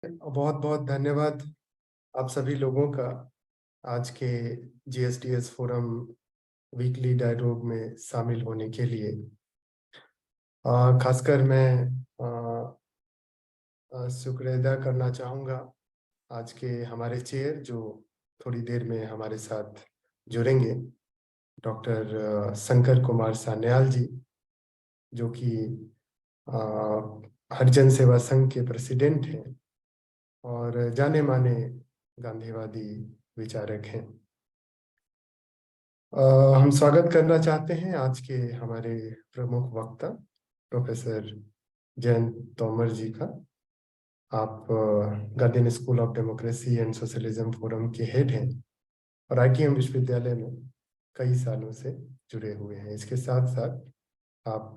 बहुत बहुत धन्यवाद आप सभी लोगों का आज के जीएसटीएस फोरम वीकली डायलॉग में शामिल होने के लिए। खासकर मैं शुक्र अदा करना चाहूँगा आज के हमारे चेयर जो थोड़ी देर में हमारे साथ जुड़ेंगे, डॉक्टर शंकर कुमार सान्याल जी, जो कि हरिजन सेवा संघ के प्रेसिडेंट हैं और जाने माने गांधीवादी विचारक हैं। हम स्वागत करना चाहते हैं आज के हमारे प्रमुख वक्ता प्रोफेसर जयंत तोमर जी का। आप Gandhi school of democracy and socialism forum के हेड हैं और आईटीएम विश्वविद्यालय में कई सालों से जुड़े हुए हैं। इसके साथ साथ आप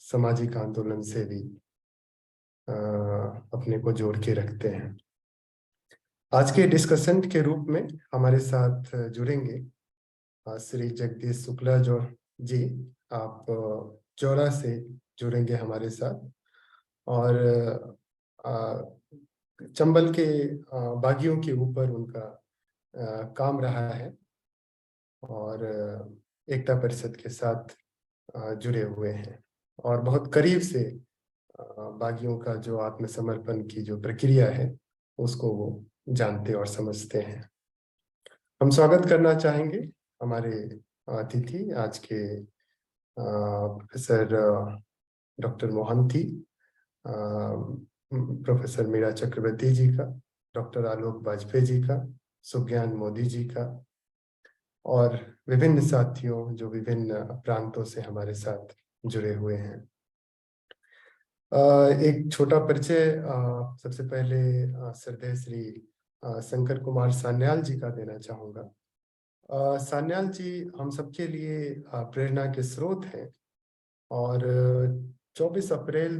सामाजिक आंदोलन से भी अपने को जोड़ के रखते हैं। आज के डिस्कशन के रूप में हमारे साथ जुड़ेंगे श्री जगदीश शुक्ला जो जी, आप चौरा से जुड़ेंगे हमारे साथ और चंबल के बागियों के ऊपर उनका काम रहा है और एकता परिषद के साथ जुड़े हुए हैं और बहुत करीब से बागियों का जो आत्मसमर्पण की जो प्रक्रिया है उसको वो जानते और समझते हैं। हम स्वागत करना चाहेंगे हमारे अतिथि आज के professor doctor Mohanty, professor Meera Chakraborty ji का, डॉक्टर आलोक वाजपेयी जी का, सुज्ञान मोदी जी का और विभिन्न साथियों जो विभिन्न प्रांतों से हमारे साथ जुड़े हुए हैं। एक छोटा परिचय सबसे पहले श्रद्धेय श्री शंकर कुमार सान्याल जी का देना चाहूँगा। सान्याल जी हम सबके लिए प्रेरणा के स्रोत हैं और 24 अप्रैल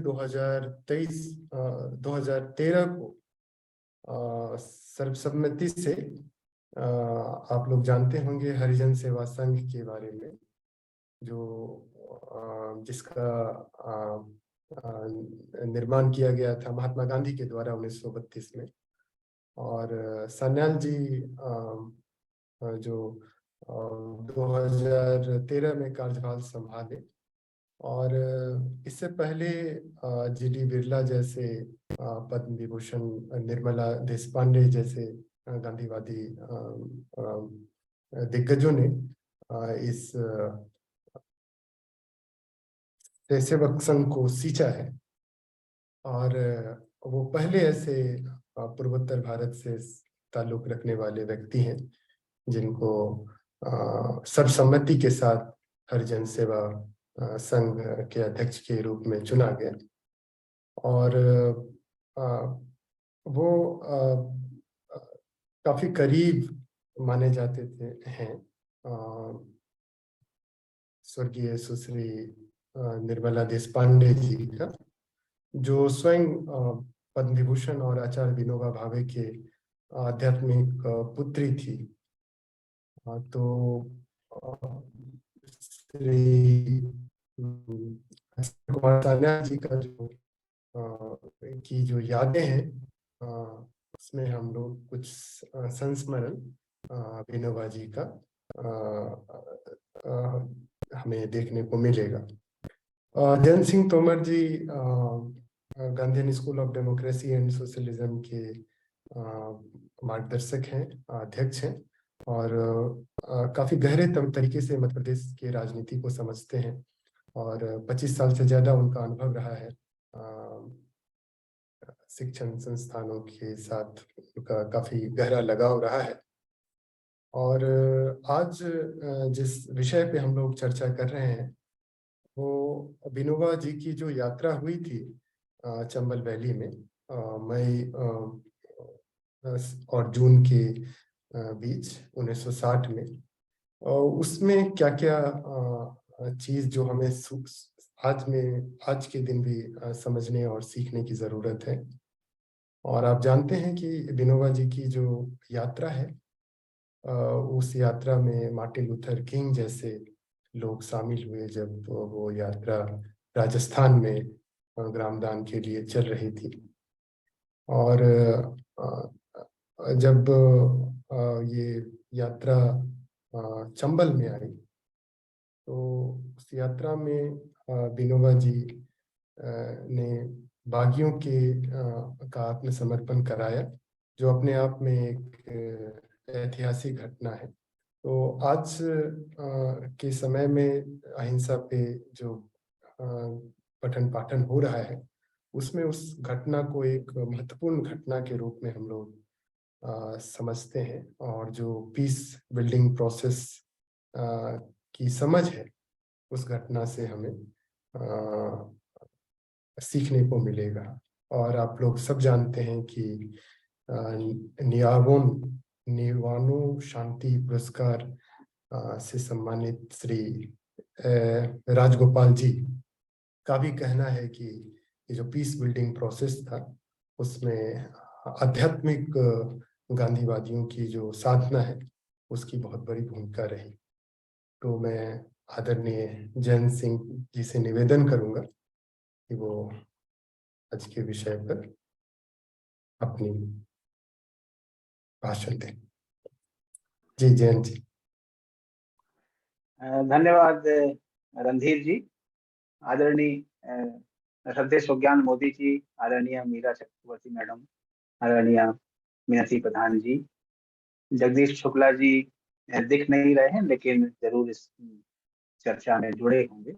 2013 को सर्वसम्मति से आप लोग जानते होंगे हरिजन सेवा संघ के बारे में, जो जिसका निर्माण किया गया था महात्मा गांधी के द्वारा 1932 में। और सान्याल जी जो 2013 में कार्यभार संभाले और इससे पहले जीडी बिरला जैसे पद्म विभूषण, निर्मला देशपांडे जैसे गांधीवादी दिग्गजों ने इस सेवक संघ को सींचा है और वो पहले ऐसे पूर्वोत्तर भारत से ताल्लुक रखने वाले व्यक्ति हैं जिनको सर्वसम्मति के साथ हरिजन सेवा संघ के अध्यक्ष के रूप में चुना गया। और वो काफी करीब माने जाते थे हैं स्वर्गीय सुश्री निर्मला देशपांडे जी का, जो स्वयं पद्म विभूषण और आचार्य विनोबा भावे के आध्यात्मिक पुत्री थी। तो श्री कुमार सान्याल जी का जो की जो यादें हैं उसमें हम लोग कुछ संस्मरण विनोबा जी का हमें देखने को मिलेगा। Jayant Singh Tomar ji Gandhi school of democracy and socialism के मार्गदर्शक हैं, अध्यक्ष हैं और काफी गहरे तरीके से मध्य प्रदेश के राजनीति को समझते हैं और 25 साल से ज्यादा उनका अनुभव रहा है शिक्षण संस्थानों के साथ, उनका काफी गहरा लगाव रहा है। और आज जिस विषय पे हम लोग चर्चा कर रहे हैं वो विनोबा जी की जो यात्रा हुई थी चंबल वैली में मई और जून के बीच 1960 में, उसमें क्या क्या चीज जो हमें आज के दिन भी समझने और सीखने की जरूरत है। और आप जानते हैं कि विनोबा जी की जो यात्रा है उस यात्रा में मार्टिन लूथर किंग जैसे लोग शामिल हुए जब वो यात्रा राजस्थान में ग्रामदान के लिए चल रही थी। और जब ये यात्रा चंबल में आई, तो उस यात्रा में विनोबा जी ने बागियों के का आत्मसमर्पण कराया, जो अपने आप में एक ऐतिहासिक घटना है। तो आज के समय में अहिंसा पे जो पठन पाठन हो रहा है, उसमें उस घटना को एक महत्वपूर्ण घटना के रूप में हम लोग समझते हैं, और जो पीस बिल्डिंग प्रोसेस की समझ है, उस घटना से हमें सीखने को मिलेगा। और आप लोग सब जानते हैं कि निवानो शांति पुरस्कार से सम्मानित श्री राजगोपाल जी का भी कहना है कि ये जो पीस बिल्डिंग प्रोसेस था, उसमें आध्यात्मिक गांधीवादियों की जो साधना है, उसकी बहुत बड़ी भूमिका रही। तो मैं आदरणीय जयंत सिंह जी से निवेदन करूंगा कि वो आज के विषय पर अपनी भाषण दें। जी जयंत जी। धन्यवाद रणधीर जी। आदरणीय श्रद्धेय सुज्ञान मोदी जी, आदरणीय मीरा चक्रवर्ती मैडम, आदरणीय मीनाक्षी प्रधान जी, जगदीश शुक्ला जी दिख नहीं रहे हैं लेकिन जरूर इस चर्चा में जुड़े होंगे,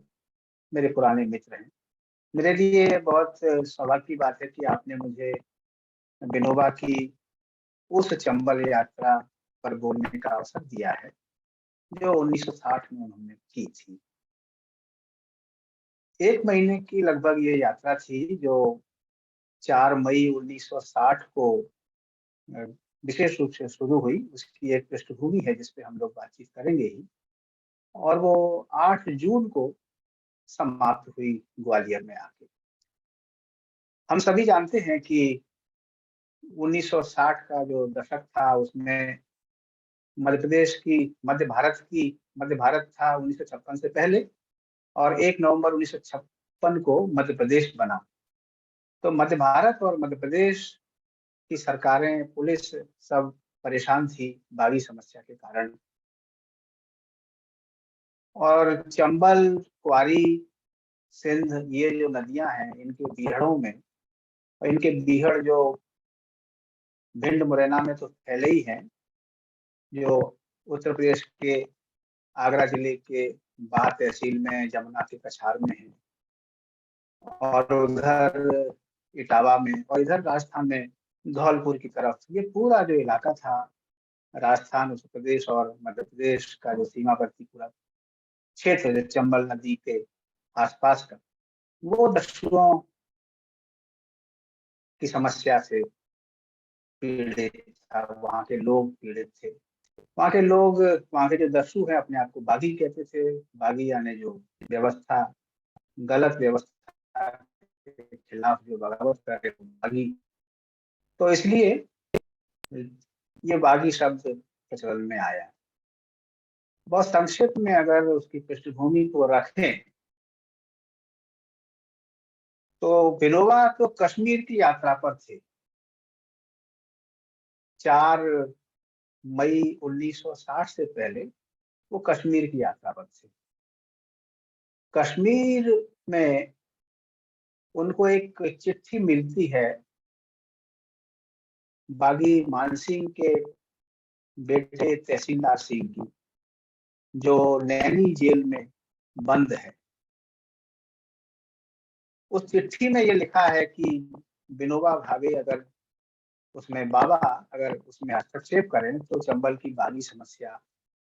मेरे पुराने मित्र हैं। मेरे लिए बहुत सौभाग्य की बात है कि आपने मुझे विनोबा की उस चंबल यात्रा पर बोलने का अवसर दिया है जो 1960 में उन्होंने की थी। 1 महीने की लगभग ये यात्रा थी जो 4 मई 1960 को विशेष रूप से शुरू हुई। उसकी एक पृष्ठभूमि है जिस पे हम लोग बातचीत करेंगे ही, और वो 8 जून को समाप्त हुई ग्वालियर में आके। हम सभी जानते हैं कि 1960 का जो दशक था उसमें मध्य भारत था 1956 से पहले, और 1 नवंबर 1956 को मध्य प्रदेश बना। तो मध्य भारत और मध्य प्रदेश की सरकारें, पुलिस सब परेशान थी बागी समस्या के कारण। और चंबल, क्वारी, सिंध, ये जो नदियां हैं, इनके बीहड़ों में, और इनके बीहड़ जो भिंड मुरैना में तो फैले ही हैं, जो उत्तर प्रदेश के आगरा जिले के बाढ़ तहसील में जमुना के कछार में है, और उधर इटावा में, और इधर राजस्थान में धौलपुर की तरफ, ये पूरा जो इलाका था राजस्थान, उत्तर प्रदेश और मध्य प्रदेश का जो सीमावर्ती पूरा क्षेत्र है चंबल नदी के आसपास का, वो दस्युओं की समस्या से पीड़ित था। वहाँ के लोग पीड़ित थे। वहाँ के लोग, वहाँ के जो दस्यु है, अपने आप को बागी कहते थे। बागी यानी जो व्यवस्था, गलत व्यवस्था के खिलाफ जो बगावत करे, बागी। तो इसलिए ये बागी शब्द प्रचलन में आया। बहुत संक्षिप्त में अगर उसकी पृष्ठभूमि को रखें तो विनोबा तो कश्मीर की यात्रा पर थे। 4 मई 1960 से पहले वो कश्मीर की यात्रा पर थे। कश्मीर में उनको एक चिट्ठी मिलती है बागी मानसिंह के बेटे तहसीलदार सिंह की, जो नैनी जेल में बंद है। उस चिट्ठी में ये लिखा है कि विनोबा भावे अगर उसमें बाबा अगर उसमें हस्तक्षेप करें तो चंबल की बागी समस्या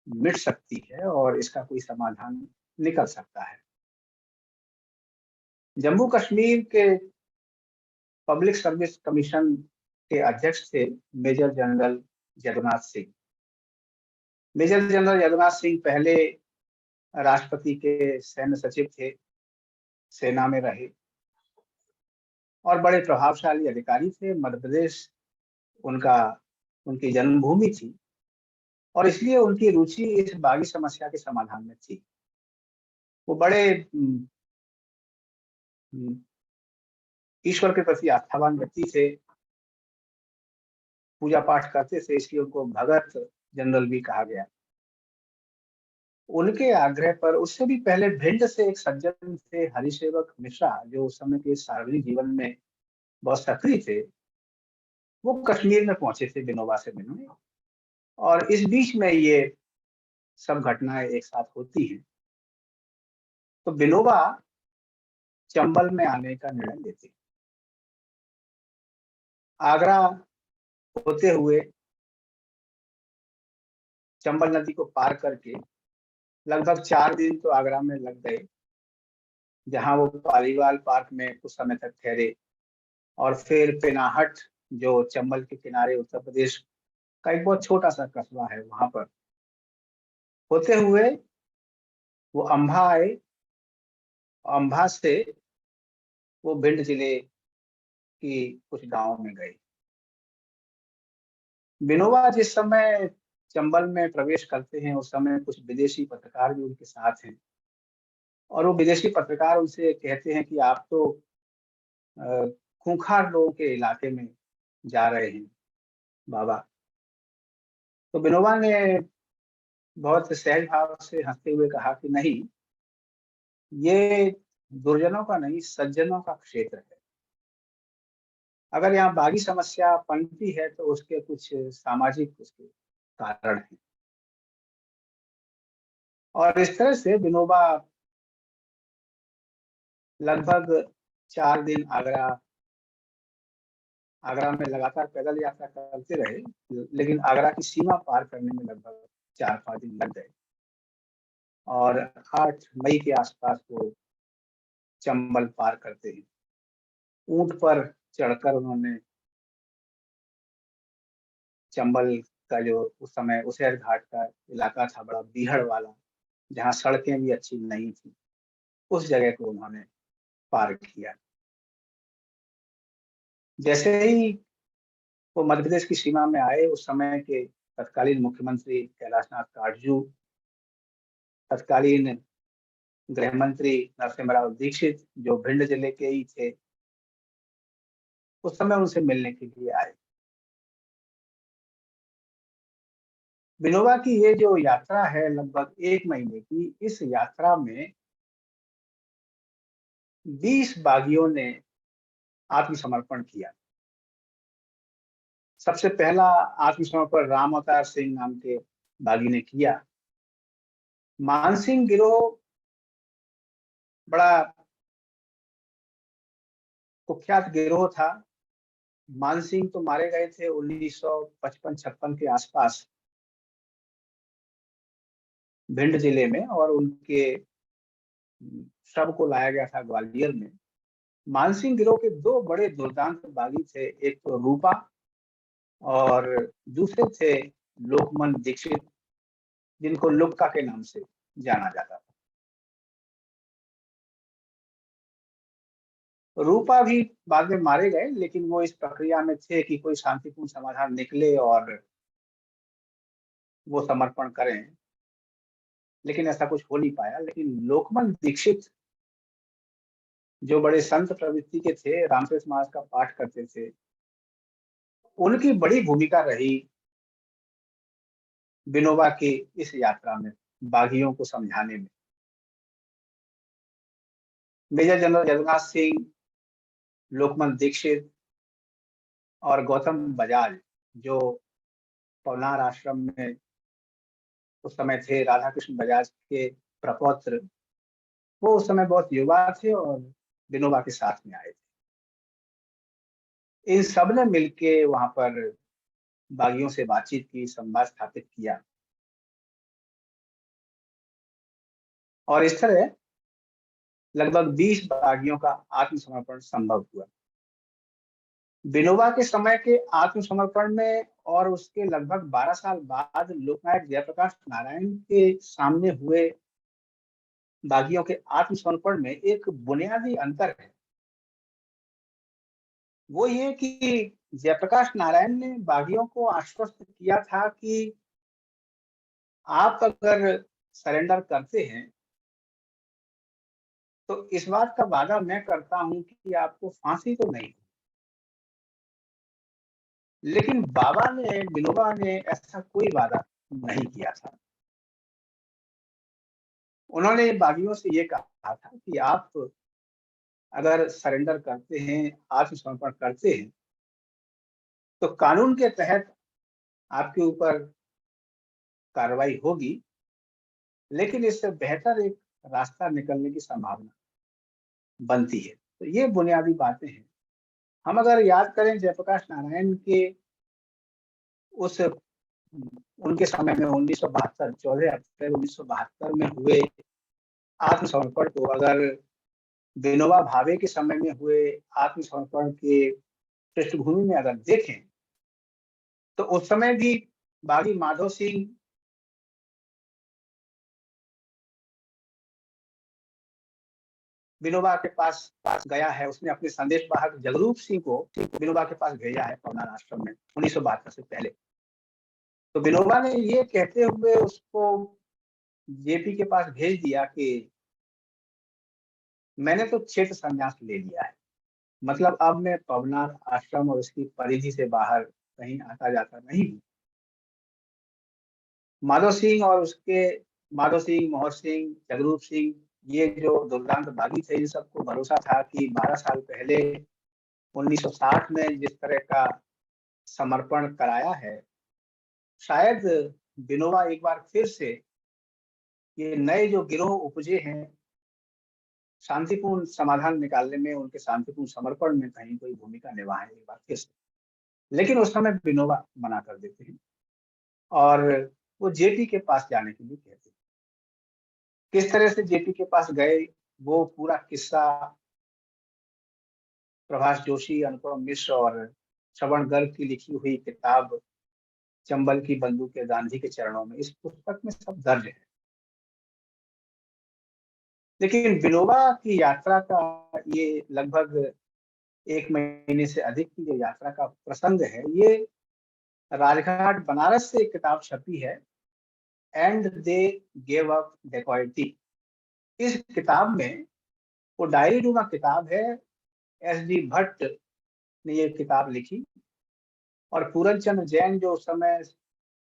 मिट सकती है और इसका कोई समाधान निकल सकता है। जम्मू कश्मीर के पब्लिक सर्विस कमीशन के अध्यक्ष थे major general Yadunath Singh. Major general Yadunath Singh पहले राष्ट्रपति के सैन्य सचिव थे, सेना में रहे, और बड़े प्रभावशाली अधिकारी थे। मध्य प्रदेश उनका उनकी जन्मभूमि थी, और इसलिए उनकी रुचि इस बागी समस्या के समाधान में थी। वो बड़े ईश्वर के प्रति आस्थावान व्यक्ति थे। पूजा पाठ करते थे, इसलिए उनको भगत जनरल भी कहा गया। उनके आग्रह पर, उससे भी पहले भिंड से एक सज्जन थे हरिसेवक मिश्रा, जो उस समय के सार्वजनिक जीवन में बहुत सक्रिय थे, वो कश्मीर में पहुंचे थे विनोबा से मिलने। और इस बीच में ये सब घटनाएं एक साथ होती हैं। तो विनोबा चंबल में आने का निर्णय लेते हैं। आगरा होते हुए चंबल नदी को पार करके लगभग 4 दिन तो आगरा में लग गए, जहां वो पालीवाल पार्क में कुछ समय तक ठहरे। और फिर पेनाहट, जो चंबल के किनारे उत्तर प्रदेश का एक बहुत छोटा सा कस्बा है, वहां पर होते हुए वो अम्बा आए। अम्बा से वो भिंड जिले की कुछ गांवों में गए। विनोबा जिस समय चंबल में प्रवेश करते हैं, उस समय कुछ विदेशी पत्रकार भी उनके साथ हैं। और वो विदेशी पत्रकार उनसे कहते हैं कि आप तो अ, खूंखार लोगों के इलाके में जा रहे हैं बाबा। तो विनोबा ने बहुत सहज भाव से हंसते हुए कहा कि नहीं, ये दुर्जनों का नहीं, सज्जनों का क्षेत्र है। अगर यहाँ बागी समस्या पनपी है तो उसके कुछ सामाजिक उसके कारण हैं। और इस तरह से विनोबा लगभग 4 दिन आगरा आगरा में लगातार पैदल यात्रा करते रहे, लेकिन आगरा की सीमा पार करने में लगभग 4-5 दिन लग गए। और 8 मई के आसपास वो चंबल पार करते हैं। ऊंट पर चढ़कर उन्होंने चंबल का जो उस समय उसैर घाट का इलाका था, बड़ा बीहड़ वाला, जहाँ सड़कें भी अच्छी नहीं थी, उस जगह को उन्होंने पार किया। जैसे ही वो मध्य प्रदेश की सीमा में आए, उस समय के तत्कालीन मुख्यमंत्री कैलाशनाथ काटजू, तत्कालीन गृह मंत्री नरसिम्हा दीक्षित, जो भिंड जिले के ही थे, उस समय उनसे मिलने के लिए आए। विनोबा की ये जो यात्रा है लगभग 1 महीने की, इस यात्रा में 20 बागियों ने आत्मसमर्पण किया। सबसे पहला आत्मसमर्पण राम अवतार सिंह नाम के बागी ने किया। मानसिंह गिरोह बड़ा कुख्यात गिरोह था। मानसिंह तो मारे गए थे 1955-56 के आसपास भिंड जिले में, और उनके शव को लाया गया था ग्वालियर में। मानसिंह गिरोह के 2 बड़े दुर्दांत बागी थे, एक तो रूपा और दूसरे थे लोकमान दीक्षित, जिनको लुक्का के नाम से जाना जाता था। रूपा भी बाद में मारे गए, लेकिन वो इस प्रक्रिया में थे कि कोई शांतिपूर्ण समाधान निकले और वो समर्पण करें, लेकिन ऐसा कुछ हो नहीं पाया। लेकिन लोकमान दीक्षित, जो बड़े संत प्रवृत्ति के थे, रामकृष्ण मास का पाठ करते थे, उनकी बड़ी भूमिका रही विनोबा की इस यात्रा में, बागियों को समझाने में। मेजर जनरल जगन्नाथ सिंह, लोकमान दीक्षित और गौतम बजाज, जो पवनार आश्रम में उस समय थे, राधा कृष्ण बजाज के प्रपौत्र, वो उस समय बहुत युवा थे और विनोबा के साथ में आए थे। इन सब ने मिलके वहां पर बागियों से बातचीत की, संवाद स्थापित किया, और इस तरह लगभग 20 बागियों का आत्मसमर्पण संभव हुआ। विनोबा के समय के आत्मसमर्पण में और उसके लगभग 12 साल बाद लोकनायक जयप्रकाश नारायण के सामने हुए बागियों के आत्मसमर्पण में एक बुनियादी अंतर है। वो ये कि जयप्रकाश नारायण ने बागियों को आश्वस्त किया था कि आप अगर सरेंडर करते हैं तो इस बात का वादा मैं करता हूं कि आपको फांसी तो नहीं। लेकिन विनोबा ने ऐसा कोई वादा नहीं किया था। उन्होंने बागियों से ये कहा था कि आप अगर सरेंडर करते हैं, आत्मसमर्पण करते हैं, तो कानून के तहत आपके ऊपर कार्रवाई होगी, लेकिन इससे बेहतर एक रास्ता निकलने की संभावना बनती है। तो ये बुनियादी बातें हैं। हम अगर याद करें जयप्रकाश नारायण के उस उनके समय में 1972 14 अप्रैल 1972 में हुए आत्मसमर्पण को अगर विनोबा भावे के समय में हुए आत्मसमर्पण के पृष्ठभूमि में अगर देखें, तो उस समय भी बागी माधो सिंह विनोबा के पास गया है। उसने अपने संदेश वाहक जगरूप सिंह को विनोबा के पास भेजा है पवनार आश्रम में 1972 से पहले। तो विनोबा ने ये कहते हुए उसको जेपी के पास भेज दिया कि मैंने तो क्षेत्र संन्यास ले लिया है, मतलब अब मैं पवनार आश्रम और उसकी परिधि से बाहर कहीं आता जाता नहीं हूँ। माधो सिंह, मोहर सिंह, जगरूप सिंह, ये जो दुर्दांत बागी थे, इन सबको भरोसा था कि 12 साल पहले 1960 में जिस तरह का समर्पण कराया है, शायद विनोबा एक बार फिर से ये नए जो गिरोह उपजे हैं, शांतिपूर्ण समाधान निकालने में, उनके शांतिपूर्ण समर्पण में कहीं कोई भूमिका निभाएं एक बार फिर से। लेकिन उस समय विनोबा मना कर देते हैं और वो जेपी के पास जाने के लिए कहते हैं। किस तरह से जेपी के पास गए, वो पूरा किस्सा प्रभाष जोशी, अनुपम मिश्र और श्रवण गर्ग की लिखी हुई किताब चंबल की बंदूकें गांधी के चरणों में, इस पुस्तक में सब दर्ज है। लेकिन विनोबा की यात्रा का ये लगभग 1 महीने से अधिक की जो यात्रा का प्रसंग है, ये राजघाट बनारस से एक किताब छपी है, and they gave up dacoity. इस किताब में, वो डायरी नुमा किताब है, एस.डी. भट्ट ने ये किताब लिखी और पूरन चंद्र जैन जो उस समय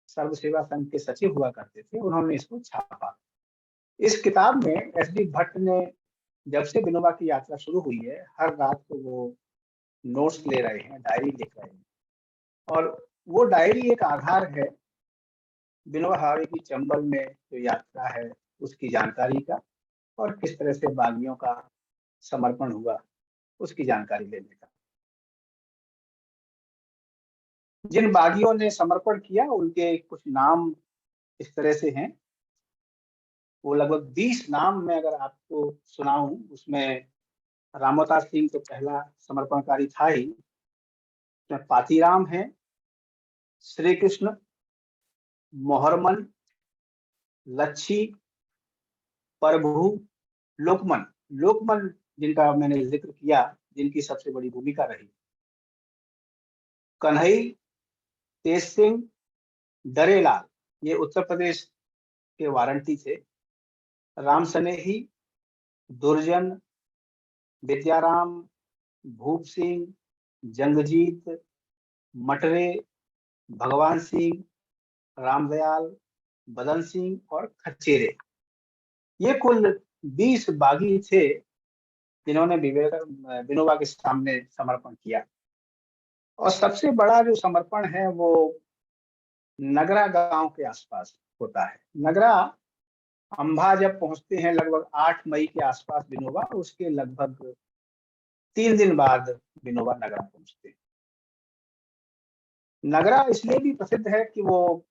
सर्व सेवा संघ के सचिव हुआ करते थे, उन्होंने इसको छापा। इस किताब में एस.डी. भट्ट ने, जब से विनोबा की यात्रा शुरू हुई है, हर रात को वो नोट्स ले रहे हैं, डायरी लिख रहे हैं, और वो डायरी एक आधार है विनोबा भावे की चंबल में जो यात्रा है उसकी जानकारी का, और किस तरह से बागियों का समर्पण हुआ उसकी जानकारी लेने का। जिन बागियों ने समर्पण किया उनके कुछ नाम इस तरह से हैं। वो लगभग 20 नाम मैं अगर आपको सुनाऊं, उसमें रामोता सिंह तो पहला समर्पणकारी था ही, उसमें पातीराम है, श्री कृष्ण, मोहरमन, लच्छी, प्रभु, लोकमन। लोकमन जिनका मैंने जिक्र किया, जिनकी सबसे बड़ी भूमिका रही, कन्हई, तेज सिंह, डरेलाल, ये उत्तर प्रदेश के वारंटी थे, राम सनेही, दुर्जन, विद्याराम, भूप सिंह, जंगजीत, मटरे, भगवान सिंह, रामदयाल, बदन सिंह और खचेरे। ये कुल 20 बागी थे जिन्होंने विनोबा के सामने समर्पण किया। और सबसे बड़ा जो समर्पण है वो नगरा गांव के आसपास होता है। नगरा अंबा जब पहुंचते हैं लगभग 8 मई के आसपास विनोबा, उसके लगभग 3 दिन बाद विनोबा नगरा पहुंचते हैं। नगरा इसलिए भी प्रसिद्ध है कि वो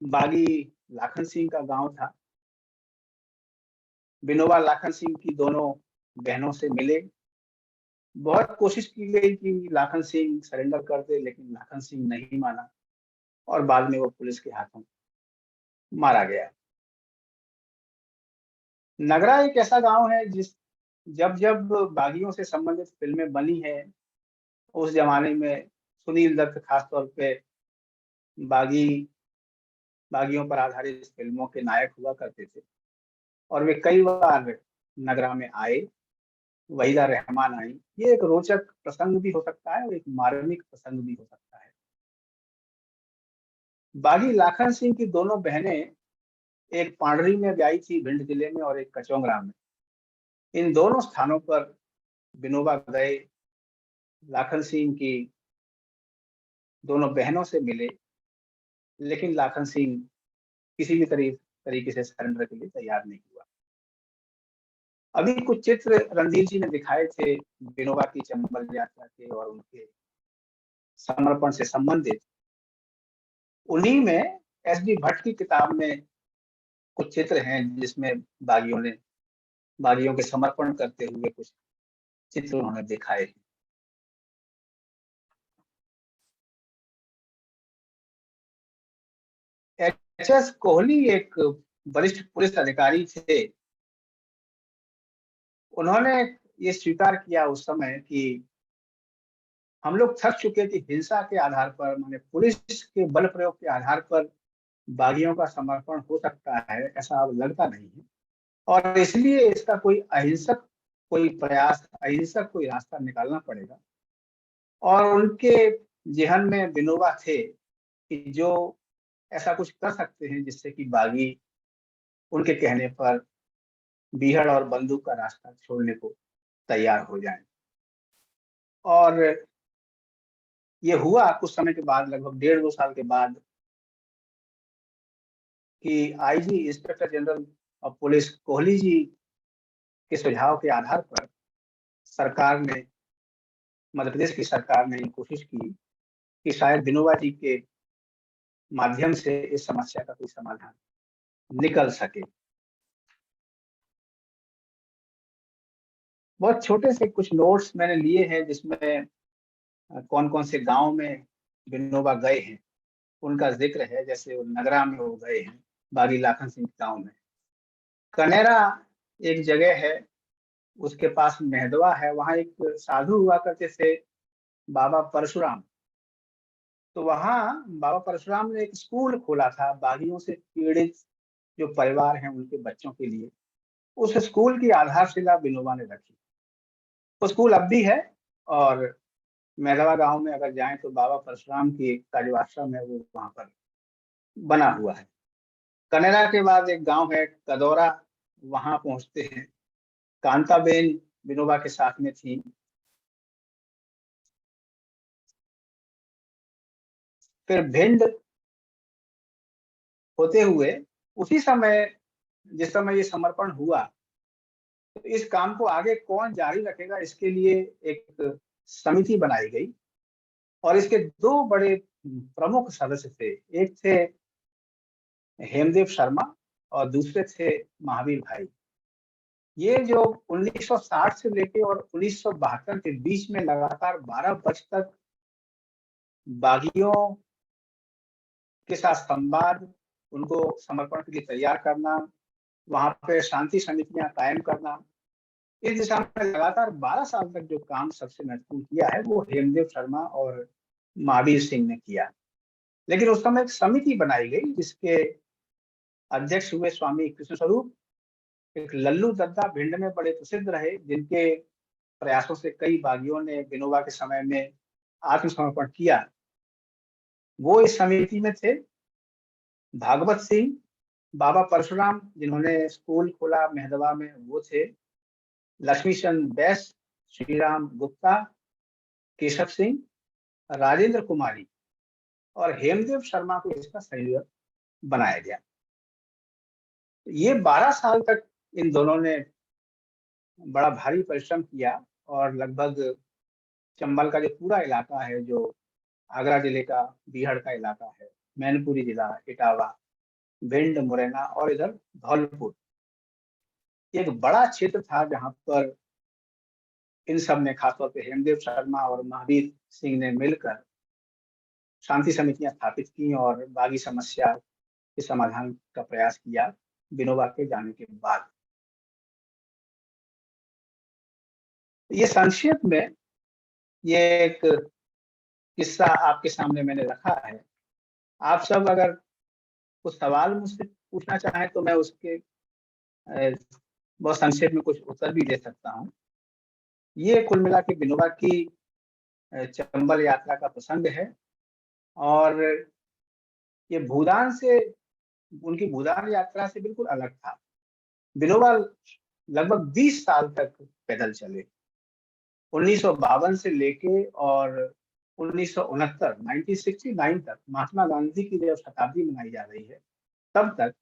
बागी लाखन सिंह का गांव था। विनोबा लाखन सिंह की दोनों बहनों से मिले, बहुत कोशिश की गई कि लाखन सिंह सरेंडर कर दे, लेकिन लाखन सिंह नहीं माना और बाद में वो पुलिस के हाथों मारा गया। नगरा एक ऐसा गांव है जब जब बागियों से संबंधित फिल्में बनी है, उस जमाने में सुनील दत्त खासतौर पे बागी बागियों पर आधारित फिल्मों के नायक हुआ करते थे, और वे कई बार नगरा में आए, वहीदा रहमान आई। ये एक रोचक प्रसंग भी हो सकता है और एक मार्मिक प्रसंग भी हो सकता है। बागी लाखन सिंह की दोनों बहनें एक पांडरी में ब्याही थी भिंड जिले में और एक कचौंगरा में। इन दोनों स्थानों पर विनोबा गए, लाखन सिंह की दोनों बहनों से मिले, लेकिन लाखन सिंह किसी भी तरीके से सरेंडर के लिए तैयार नहीं हुआ। अभी कुछ चित्र रणधीर जी ने दिखाए थे विनोबा की चंबल यात्रा के और उनके समर्पण से संबंधित। उन्हीं में एस.डी. भट्ट की किताब में कुछ चित्र हैं जिसमें बागियों के समर्पण करते हुए कुछ चित्र उन्होंने दिखाए। एच.एस. कोहली एक वरिष्ठ पुलिस अधिकारी थे। उन्होंने ये स्वीकार किया उस समय कि हम लोग थक चुके कि हिंसा के आधार पर, माने पुलिस के बल प्रयोग के आधार पर बागियों का समर्पण हो सकता है, ऐसा अब लगता नहीं है। और इसलिए इसका कोई अहिंसक कोई प्रयास, अहिंसक कोई रास्ता निकालना पड़ेगा। और उनके जेहन में विनोबा थे कि जो ऐसा कुछ कर सकते हैं जिससे कि बागी उनके कहने पर बीहड़ और बंदूक का रास्ता छोड़ने को तैयार हो जाए। और ये हुआ कुछ समय के बाद, लगभग 1.5-2 साल के बाद, कि IG inspector general of police Kohli ji के सुझाव के आधार पर सरकार ने, मध्य प्रदेश की सरकार ने कोशिश की कि शायद विनोबा जी के माध्यम से इस समस्या का कोई समाधान निकल सके। बहुत छोटे से कुछ नोट्स मैंने लिए हैं जिसमें कौन कौन से गांव में विनोबा गए हैं उनका जिक्र है। जैसे नगरा में वो गए हैं, बागी लाखन सिंह गांव में। कनेरा एक जगह है, उसके पास मेहदवा है, वहां एक साधु हुआ करते थे बाबा परशुराम। तो वहां बाबा परशुराम ने एक स्कूल खोला था बागियों से पीड़ित जो परिवार हैं उनके बच्चों के लिए। उस स्कूल की आधारशिला विनोबा ने रखी। वो स्कूल अब भी है और मेहदवा गांव में अगर जाएं तो बाबा परशुराम की का जो आश्रम है वो वहां पर बना हुआ है। कनेरा के बाद एक गांव है कदौरा, वहां पहुंचते हैं। कांताबेन विनोबा के साथ में थी। फिर भिंड होते हुए उसी समय, जिस समय ये समर्पण हुआ, तो इस काम को आगे कौन जारी रखेगा इसके लिए एक समिति बनाई गई। और इसके दो बड़े प्रमुख सदस्य थे। एक थे हेमदेव शर्मा और दूसरे थे महावीर भाई। ये जो 1960 से लेके और 1972 के बीच में लगातार 12 वर्ष तक बागियों के साथ संवाद, उनको समर्पण के लिए तैयार करना, वहां पे शांति समितियां कायम करना, इस दिशा में लगातार 12 साल तक जो काम सबसे महत्वपूर्ण किया है वो हेमदेव शर्मा और महावीर सिंह ने किया। लेकिन उस समय एक समिति बनाई गई जिसके अध्यक्ष हुए स्वामी कृष्ण स्वरूप। एक लल्लू दद्दा भिंड में बड़े प्रसिद्ध रहे, जिनके प्रयासों से कई बागियों ने विनोबा के समय में आत्मसमर्पण किया। वो इस समिति में थे। भागवत सिंह, बाबा परशुराम जिन्होंने स्कूल खोला मेहदवा में, वो थे। लक्ष्मी चंद बैस, श्रीराम गुप्ता, केशव सिंह, राजेंद्र कुमारी और हेमदेव शर्मा को इसका संयोजक बनाया गया। ये 12 साल तक इन दोनों ने बड़ा भारी परिश्रम किया और लगभग चंबल का जो पूरा इलाका है, जो आगरा जिले का बीहड़ का इलाका है, मैनपुरी जिला, इटावा, भिंड, मुरैना और इधर धौलपुर, एक बड़ा क्षेत्र था जहां पर इन सब ने, खासतौर पे हेमदेव शर्मा और महावीर सिंह ने मिलकर शांति समितियां स्थापित की और बागी समस्या के समाधान का प्रयास किया विनोबा के जाने के बाद। ये संक्षेप में ये एक किस्सा आपके सामने मैंने रखा है। आप सब अगर कुछ सवाल मुझसे पूछना चाहें तो मैं उसके बहुत संक्षेप में कुछ उत्तर भी दे सकता हूँ। ये कुल मिला के विनोबा की चंबल यात्रा का प्रसंग है। और ये भूदान से, उनकी भूदान यात्रा से बिल्कुल अलग था। विनोबा लगभग 20 साल तक पैदल चले। 1952 से लेके और 1969 1969 तक, महात्मा गांधी की जब शताब्दी मनाई जा रही है, तब तक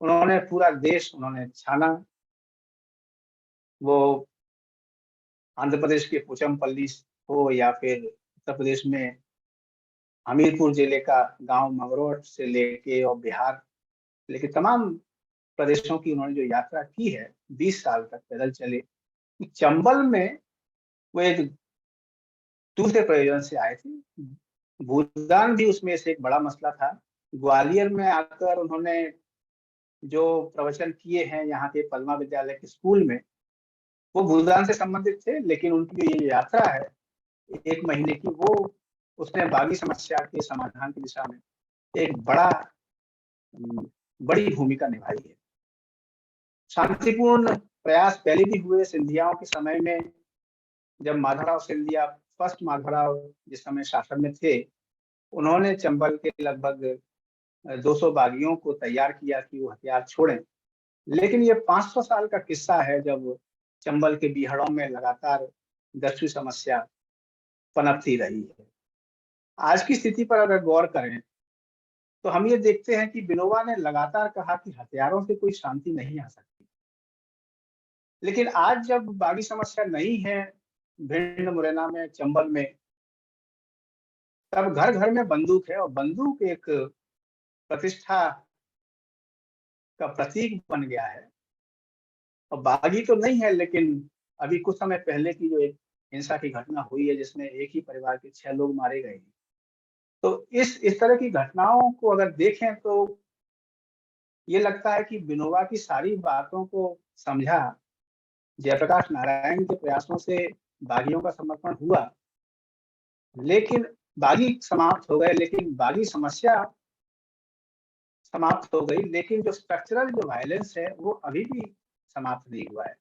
उन्होंने पूरा देश उन्होंने छाना। वो आंध्र प्रदेश के पोचमपल्ली हो या फिर उत्तर प्रदेश में हमीरपुर जिले का गांव मंगरौट से लेके और बिहार लेके तमाम प्रदेशों की उन्होंने जो यात्रा की है, 20 साल तक पैदल चले। चंबल में वो एक दूसरे प्रयोजन से आए थे। भूदान भी उसमें से एक बड़ा मसला था। ग्वालियर में आकर उन्होंने जो प्रवचन किए हैं यहाँ के पलमा विद्यालय के स्कूल में, वो भूदान से संबंधित थे, लेकिन उनकी जो ये यात्रा है 1 महीने की, वो उसने बागी समस्या के समाधान की दिशा में एक बड़ी भूमिका निभाई है। शांतिपूर्ण प्रयास पहले भी हुए सिंधियाओं के समय में, जब माधवराव सिंधिया, फर्स्ट माधवराव जिस समय शासन में थे, उन्होंने चंबल के लगभग 200 बागियों को तैयार किया कि वो हथियार छोड़ें। लेकिन ये 500 साल का किस्सा है जब चंबल के बीहड़ों में लगातार दस्यु समस्या पनपती रही है। आज की स्थिति पर अगर गौर करें तो हम ये देखते हैं कि विनोबा ने लगातार कहा कि हथियारों से कोई शांति नहीं आ सकती। लेकिन आज जब बागी समस्या नहीं है भिंड, मुरैना में, चंबल में, तब घर घर में बंदूक है और बंदूक एक प्रतिष्ठा का प्रतीक बन गया है। और बागी तो नहीं है, लेकिन अभी कुछ समय पहले की जो एक हिंसा की घटना हुई है जिसमें एक ही परिवार के 6 लोग मारे गए हैं, तो इस तरह की घटनाओं को अगर देखें तो ये लगता है कि विनोबा की सारी बातों को समझा। जयप्रकाश नारायण के प्रयासों से बागियों का समर्पण हुआ, लेकिन बागी समाप्त हो गए, लेकिन बागी समस्या समाप्त हो गई, लेकिन जो स्ट्रक्चरल जो वायलेंस है वो अभी भी समाप्त नहीं हुआ है।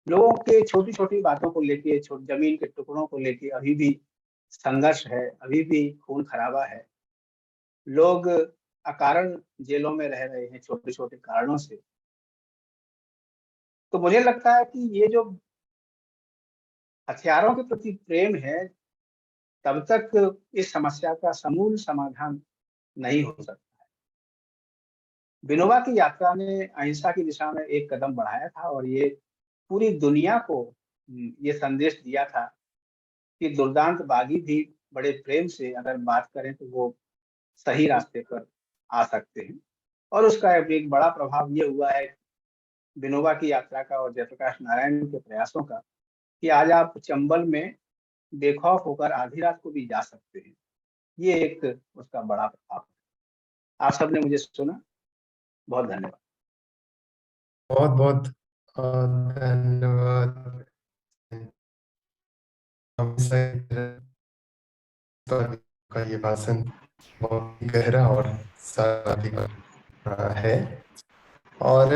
लोगों के छोटी छोटी बातों को लेके, जमीन के टुकड़ों को लेके अभी भी संघर्ष है, अभी भी खून खराबा है। लोग अकारण जेलों में रह रहे हैं छोटे छोटे कारणों से। तो मुझे लगता है कि ये जो हथियारों के प्रति प्रेम है, तब तक इस समस्या का समूल समाधान नहीं हो सकता। विनोबा की यात्रा ने अहिंसा की दिशा में एक कदम बढ़ाया था और ये पूरी दुनिया को ये संदेश दिया था कि दुर्दांत बागी भी बड़े प्रेम से अगर बात करें तो वो सही रास्ते पर आ सकते हैं। और उसका एक बड़ा प्रभाव ये हुआ है विनोबा की यात्रा का और जयप्रकाश नारायण के प्रयासों का, कि आज आप चंबल में बेखौफ होकर आधी रात को भी जा सकते हैं। ये एक उसका बड़ा प्रभाव है। आप सबने मुझे सुना, बहुत धन्यवाद। बहुत बहुत धन्यवाद। का ये भाषण बहुत गहरा और सार्थक है और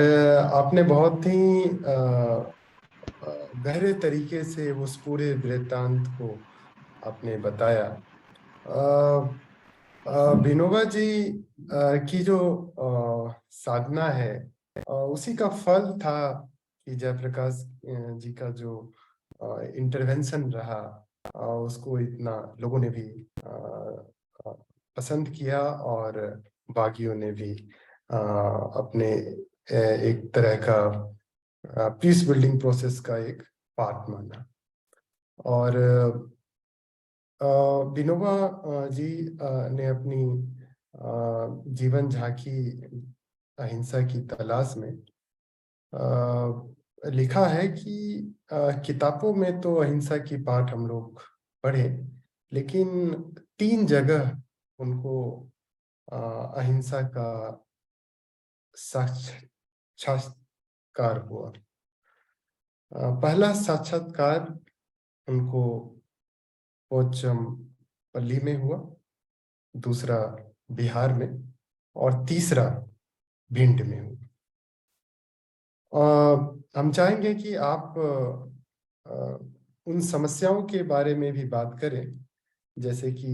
आपने बहुत ही गहरे तरीके से उस पूरे वृत्तांत को आपने बताया। विनोबा जी की जो साधना है उसी का फल था कि जयप्रकाश जी का जो इंटरवेंशन रहा, उसको इतना लोगों ने भी पसंद किया और बागियों ने भी अपने एक तरह का पीस बिल्डिंग प्रोसेस का एक पार्ट माना। और विनोबा जी ने अपनी जीवन झांकी अहिंसा की तलाश में लिखा है कि किताबों में तो अहिंसा की पाठ हम लोग पढ़े, लेकिन 3 जगह उनको अहिंसा का साक्षात्कार हुआ। पहला साक्षात्कार उनको पोचमपल्ली में हुआ, दूसरा बिहार में और तीसरा भिंड में हुआ। हम चाहेंगे कि आप उन समस्याओं के बारे में भी बात करें, जैसे कि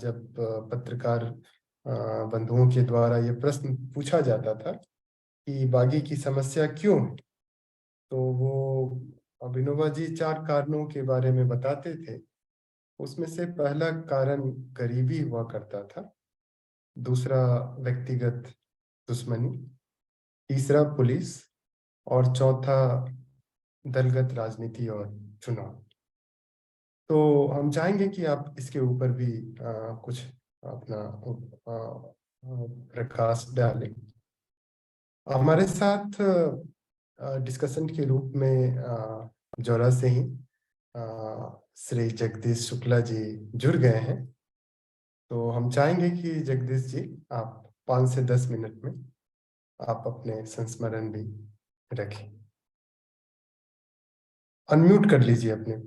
जब पत्रकार बंधुओं के द्वारा ये प्रश्न पूछा जाता था कि बागी की समस्या क्यों है, तो वो विनोबा जी 4 कारणों के बारे में बताते थे। उसमें से पहला कारण गरीबी हुआ करता था, दूसरा व्यक्तिगत दुश्मनी, तीसरा पुलिस, और चौथा दलगत राजनीति और चुनाव। तो हम चाहेंगे कि आप इसके ऊपर भी कुछ अपना प्रकाश डालें। हमारे साथ डिस्कशन के रूप में जौरा से ही श्री जगदीश शुक्ला जी जुड़ गए हैं। तो हम चाहेंगे कि जगदीश जी आप 5 से 10 मिनट में आप अपने संस्मरण भी रखें। अनम्यूट कर लीजिए अपने।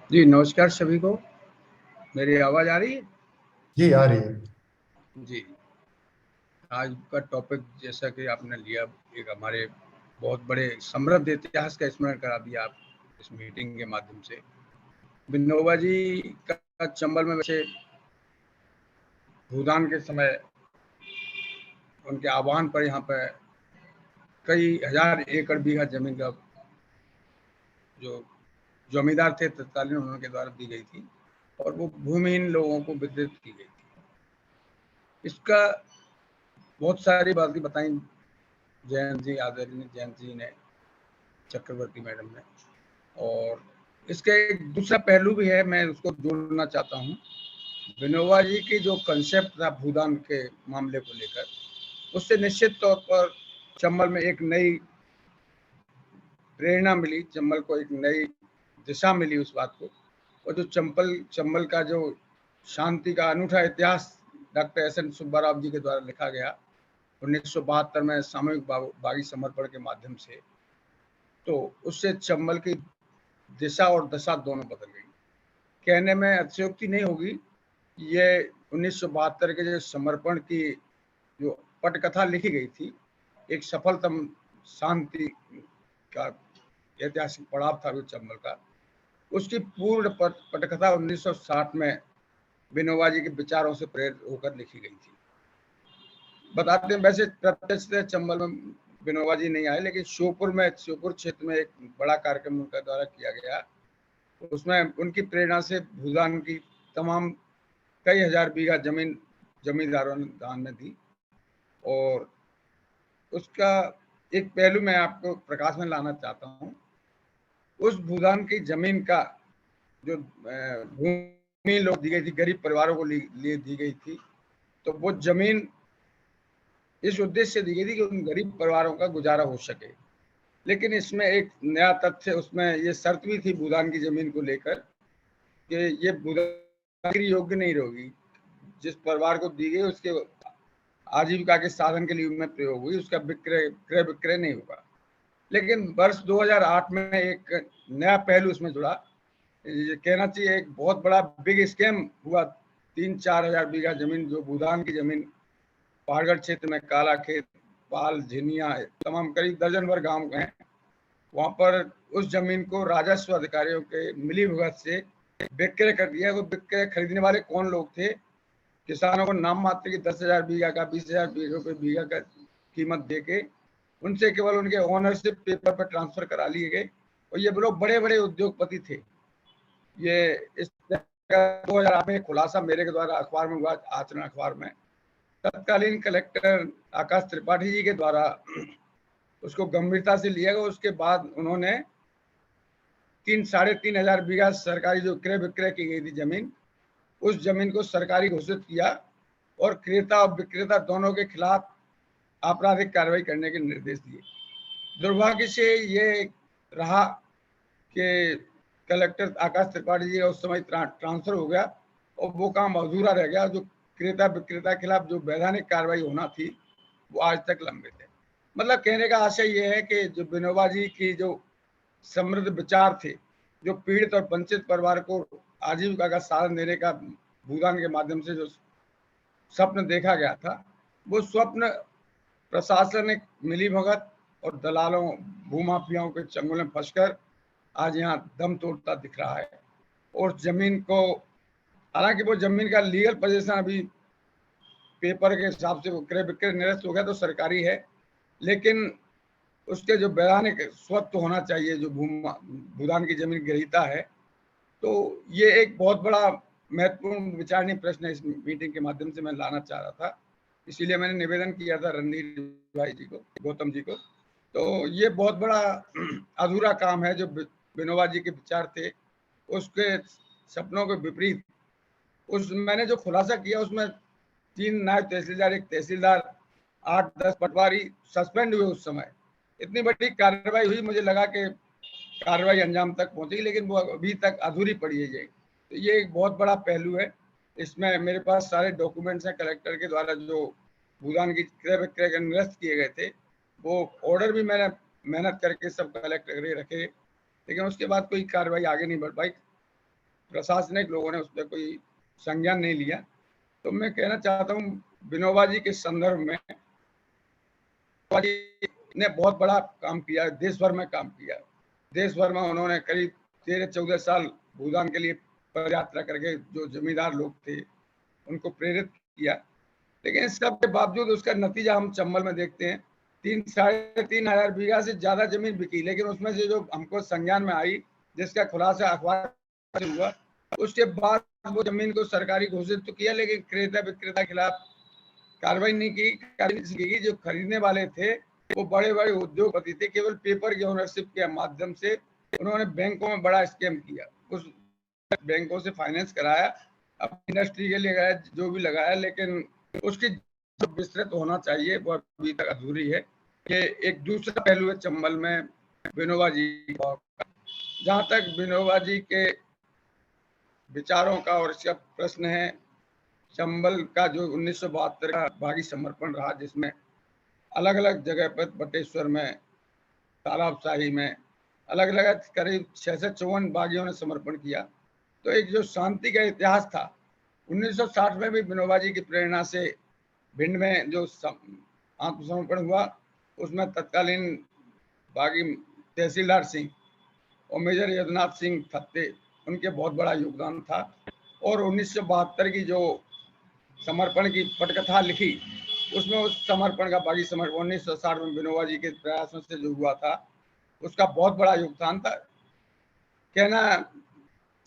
जी नमस्कार सभी को। मेरी आवाज आ रही है? जी आ रही है। जी, आज का टॉपिक जैसा कि आपने लिया, एक हमारे बहुत बड़े समृद्ध इतिहास का स्मरण करा दिया आप इस मीटिंग के माध्यम से। विनोबा जी का चंबल में वैसे भूदान के समय उनके आह्वान पर यहाँ पे कई हजार एकड़ बीघा जमीन का जो जमींदार थे तत्कालीन उनके द्वारा दी गई थी और वो भूमिहीन लोगों को वितरित की गई थी। इसका बहुत सारी बातें बताई जयंत जी, आदरणीय जयंत जी ने, चक्रवर्ती मैडम ने, और इसका एक दूसरा पहलू भी है, मैं उसको जोड़ना चाहता हूँ। विनोबा जी की जो कंसेप्ट था भूदान के मामले को लेकर, उससे निश्चित तौर पर चंबल में एक नई प्रेरणा मिली, चंबल को एक नई दिशा मिली उस बात को। और जो चंबल का जो शांति का अनूठा इतिहास डॉक्टर एस.एन. सुब्बा राव जी के द्वारा लिखा गया 1972 में सामूहिक बागी समर्पण के माध्यम से, तो उससे चंबल की दिशा और दशा दोनों बदल गई। कहने में अतिशयोक्ति नहीं होगी, ये 1972 के जो समर्पण की जो पटकथा लिखी गई थी, एक सफलतम शांति का ऐतिहासिक पड़ाव था चंबल का। उसकी पूर्ण पटकथा 1960 में विनोबा जी के विचारों से प्रेरित होकर लिखी गई थी। बताते हैं, वैसे प्रत्यक्ष चंबल में विनोबा जी नहीं आए, लेकिन श्योपुर क्षेत्र में एक बड़ा कार्यक्रम उनका द्वारा किया गया। उसमें उनकी प्रेरणा से भूदान की तमाम कई हजार बीघा जमीन जमींदारों ने दान में दी। और उसका एक पहलू मैं आपको प्रकाश में लाना चाहता हूँ। उस भूदान की जमीन का जो भूमि लोग दी गई थी, गरीब परिवारों को लिए दी गई थी, तो वो जमीन इस उद्देश्य से दी गई थी कि उन गरीब परिवारों का गुजारा हो सके। लेकिन इसमें एक नया तथ्य, उसमें ये शर्त भी थी भूदान की जमीन को लेकर कि ये भूदान के योग्य नहीं होगी। जिस परिवार को दी गई उसके आजीविका के साधन के लिए में प्रयोग हुई, उसका क्रय विक्रय नहीं होगा। लेकिन वर्ष 2008 में एक नया पहलू उसमें जुड़ा, ये कहना चाहिए एक बहुत बड़ा बिग स्कैम हुआ। 3-4 हजार बीघा जमीन, जो भूदान की जमीन पहाड़गढ़ क्षेत्र में काला खेत, पाल, झिनिया, तमाम करीब दर्जन भर गांव हैं, वहां पर उस जमीन को राजस्व अधिकारियों के मिलीभगत से विक्रय कर दिया। वो विक्रय खरीदने वाले कौन लोग थे? किसानों को नाम मात्र की 10,000 बीघा का 20,000 रुपये बीघा का कीमत देके उनसे केवल उनके ओनरशिप पेपर पर ट्रांसफर करा लिए गए। और ये लोग बड़े बड़े उद्योगपति थे। ये इस 2008 में खुलासा मेरे के द्वारा अखबार में हुआ, आचरण अखबार में। तत्कालीन कलेक्टर आकाश त्रिपाठी जी के द्वारा उसको गंभीरता से लिया गया। उसके बाद उन्होंने 3-3.5 हजार बीघा सरकारी जो क्रय विक्रय की गई थी जमीन, उस जमीन को सरकारी घोषित किया और क्रेता और विक्रेता दोनों के खिलाफ आपराधिक कार्रवाई करने के निर्देश दिए। दुर्भाग्य से ये रहा कि कलेक्टर आकाश त्रिपाठी जी उस समय ट्रांसफर हो गया और वो काम अधूरा रह गया। जो क्रेता विक्रेता के खिलाफ जो वैधानिक कार्रवाई होना थी वो आज तक लंबित है। मतलब कहने का आशय ये है कि जो विनोबा जी की जो समृद्ध विचार थे, जो पीड़ित और वंचित परिवार को आजीविका का साधन देने का भूदान के माध्यम से जो स्वप्न देखा गया था, वो स्वप्न प्रशासनिक मिलीभगत और दलालों, भूमाफियाओं के चंगुल में फंसकर आज यहाँ दम तोड़ता दिख रहा है। और जमीन को, हालांकि वो जमीन का लीगल पोजीशन अभी पेपर के हिसाब से वो क्रय विक्रय निरस्त हो गया तो सरकारी है, लेकिन उसके जो वैधानिक स्वत्व होना चाहिए, जो भूदान की जमीन ग्रहीता है, तो ये एक बहुत बड़ा महत्वपूर्ण विचारणीय प्रश्न है इस मीटिंग के माध्यम से मैं लाना चाह रहा था। इसीलिए मैंने निवेदन किया था रणधीर भाई जी को, गौतम जी को। तो ये बहुत बड़ा अधूरा काम है जो विनोबा जी के विचार थे, उसके सपनों के विपरीत उस मैंने जो खुलासा किया उसमें 3 नायब तहसीलदार, 1 तहसीलदार, 8-10 पटवारी सस्पेंड हुए। उस समय इतनी बड़ी कार्रवाई हुई, मुझे लगा कि कार्रवाई अंजाम तक पहुंचेगी, लेकिन वो अभी तक अधूरी पड़ी है। तो ये एक बहुत बड़ा पहलू है। इसमें मेरे पास सारे डॉक्यूमेंट्स हैं कलेक्टर के द्वारा जो भूदान की क्रय विक्रय के निरस्त किए गए थे, वो ऑर्डर भी मैंने मेहनत करके सब कलेक्टर के रखे, लेकिन उसके बाद कोई कार्रवाई आगे नहीं बढ़ पाई। प्रशासनिक लोगों ने उस पर कोई संज्ञान नहीं लिया। तो मैं कहना चाहता हूँ विनोबा जी के संदर्भ में ने बहुत बड़ा काम किया, देश भर में काम किया। देश भर में उन्होंने करीब 13-14 साल भूदान के लिए पद यात्रा करके जो जमींदार लोग थे उनको प्रेरित किया, लेकिन इस सब के बावजूद उसका नतीजा हम चंबल में देखते हैं। 3-3.5 हजार बीघा से ज्यादा जमीन बिकी, लेकिन उसमें से जो हमको संज्ञान में आई, जिसका खुलासा अखबार से हुआ, उसके बाद वो जमीन को सरकारी घोषित तो किया, लेकिन क्रेता विक्रेता के खिलाफ कार्रवाई नहीं की। जो खरीदने वाले थे वो बड़े बड़े उद्योगपति थे, केवल पेपर की ओनरशिप के माध्यम से उन्होंने बैंकों में बड़ा स्कैम किया, उस बैंकों से फाइनेंस कराया, अब इंडस्ट्री के लिए लगाया, जो भी लगाया, लेकिन उसकी जो विस्तृत होना चाहिए वो अभी तक अधूरी है। कि एक दूसरा पहलू है चंबल में विनोबा जी, जहां तक विनोबा जी के विचारों का और इसका प्रश्न है, चंबल का जो 1972 का बागी समर्पण रहा, जिसमें अलग अलग जगह पर बटेश्वर में, तालाबशाही में अलग अलग करीब 654 बागियों ने समर्पण किया। तो एक जो शांति का इतिहास था, 1960 में भी विनोबा जी की प्रेरणा से भिंड में जो आत्मसमर्पण हुआ, उसमें तत्कालीन बागी तहसीलदार सिंह और मेजर यदुनाथ सिंह थत्ते, उनके बहुत बड़ा योगदान था। और 1972 की जो समर्पण की पटकथा लिखी, उसमें उस समर्पण का बागी समर्पण 1960 में विनोबा जी के प्रयासों से जो हुआ था, उसका बहुत बड़ा योगदान था। कहना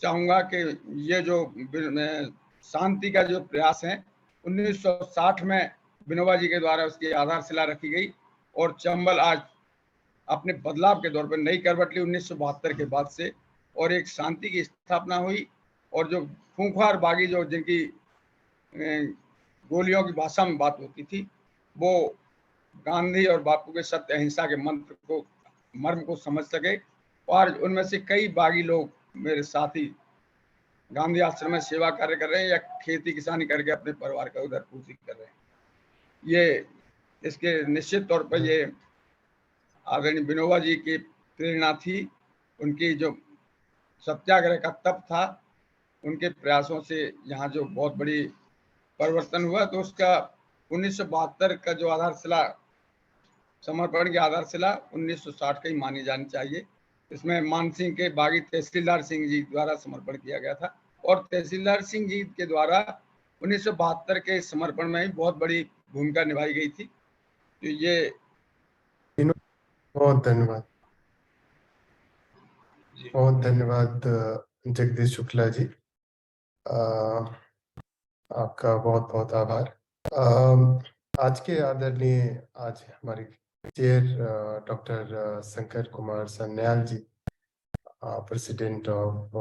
चाहूंगा कि ये जो शांति का जो प्रयास है, 1960 में विनोबा जी के द्वारा उसकी आधारशिला रखी गई और चंबल आज अपने बदलाव के दौर पर नई करवट ली 1972 के बाद से, और एक शांति की स्थापना हुई। और जो खूंखार बागी जो जिनकी गोलियों की भाषा में बात होती थी, वो गांधी और बापू के सत्य अहिंसा के मंत्र को, मर्म को समझ सके। और उनमें से कई बागी लोग मेरे साथी गांधी आश्रम में सेवा कार्य कर रहे हैं या खेती किसानी करके अपने परिवार का उधर पूर्ति कर रहे हैं। ये इसके निश्चित तौर पर ये आदरणीय विनोबा जी की प्रेरणा थी, उनकी जो सत्याग्रह का तप था, उनके प्रयासों से यहाँ जो बहुत बड़ी परिवर्तन हुआ। तो उसका 1972 का जो आधारशिला, समर्पण की आधारशिला 1960 का ही मानी जानी चाहिए। इसमें मानसिंह के बागी तहसीलदार सिंह जी द्वारा समर्पण किया गया था, और तहसीलदार सिंह जी के द्वारा 1972 के समर्पण में ही बहुत बड़ी भूमिका निभाई गई थी। तो ये बहुत धन्यवाद, बहुत धन्यवाद जगदीश शुक्ला जी, आपका बहुत बहुत आभार। आज के आदरणीय, आज हमारी chair doctor Shankar Kumar Sanyal ji, president of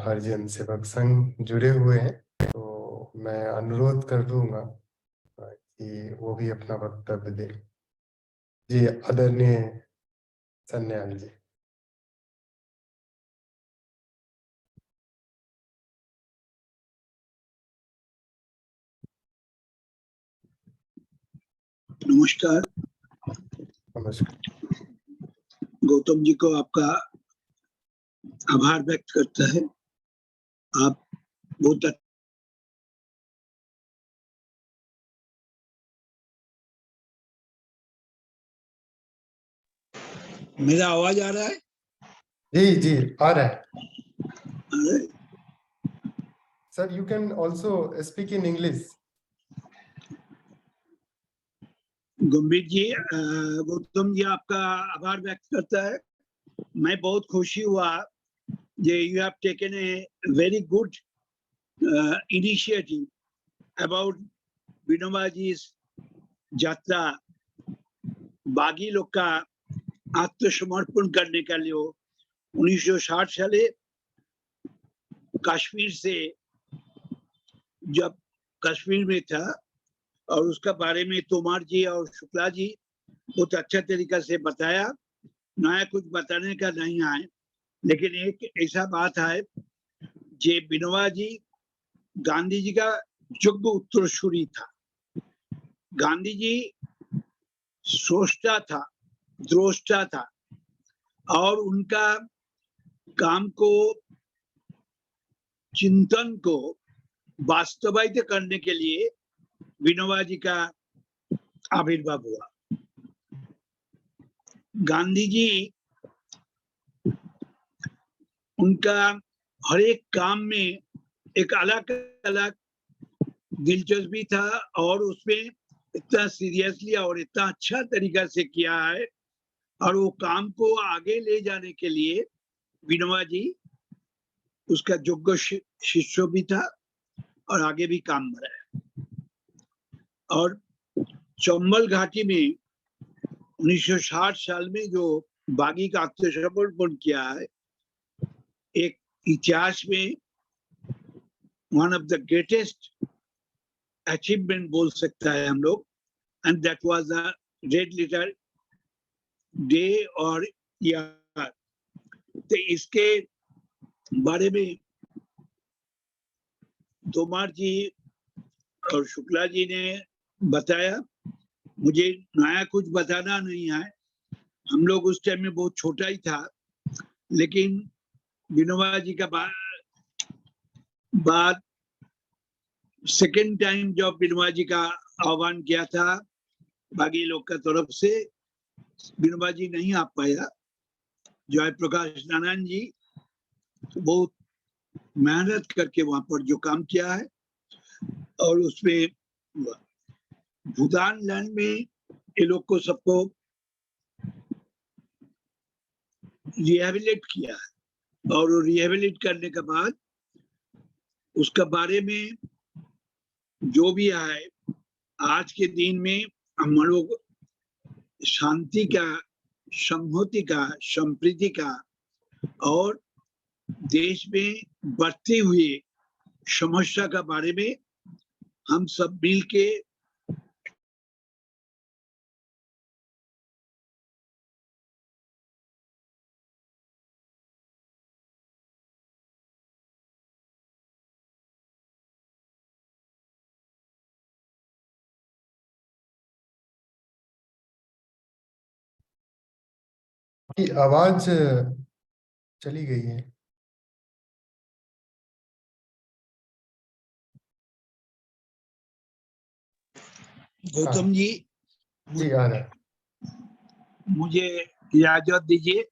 Harijan Sevak Sangh जुड़े हुए हैं, तो मैं अनुरोध कर दूंगा कि वो भी अपना वक्तव्य दें। जी आदरणीय सन्याल जी। नमस्कार। नमस्कार। गौतम जी को आपका आभार व्यक्त करता है। आप बहुत मेरा आवाज आ रहा है? जी जी आ रहा है। Sir, you can also speak in English. गंभीर जी, गौतम जी आपका आभार व्यक्त करता है। मैं बहुत खुशी हुआ जे you have taken a very good initiative about Vinoba ji यात्रा, बागी लोग का आत्मसमर्पण करने का लिए 1960 साले कश्मीर से जब कश्मीर में था, और उसका बारे में तोमर जी और शुक्ला जी बहुत अच्छा तरीका से बताया। नया कुछ बताने का नहीं है, लेकिन एक ऐसा बात है जे विनोबा जी गांधी जी का योग्य उत्तरसूरी था। गांधी जी सोचता था, द्रष्टा था, और उनका काम को, चिंतन को वास्तवायित करने के लिए विनोबा जी का आविर्भाव हुआ। गांधी जी उनका हर एक काम में एक अलग अलग दिलचस्पी था, और उसमें इतना सीरियसली और इतना अच्छा तरीका से किया है, और वो काम को आगे ले जाने के लिए विनोबा जी उसका योग्य शिष्य भी था और आगे भी काम बढ़ाया। और चंबल घाटी में 1960 साल में जो बागी का आत्मसमर्पण किया है, एक इतिहास में one of the greatest achievement बोल सकता है हम लोग, and that was a red letter day और ईयर। तो इसके बारे में तोमर जी और शुक्ला जी ने बताया। मुझे नया कुछ बताना नहीं है, हम लोग उस टाइम में बहुत छोटा ही था, लेकिन विनोबा जी का बाद सेकेंड टाइम जब विनोबा जी का आह्वान किया था बागी लोग का तरफ से, विनोबा जी नहीं आ पाया। जयप्रकाश नारायण जी बहुत मेहनत करके वहां पर जो काम किया है, और उसमें भूटान लैंड में ये लोग को सबको रिहेबिलिट किया है, और रिहेबिलिट करने के बाद उसका बारे में जो भी है, आज के दिन में हम लोग शांति का, संहति का, संप्रीति का और देश में बढ़ती हुई समस्या का बारे में हम सब मिल के की आवाज चली गई है। गौतम जी जी आ रहा है। मुझे इजाजत दीजिए,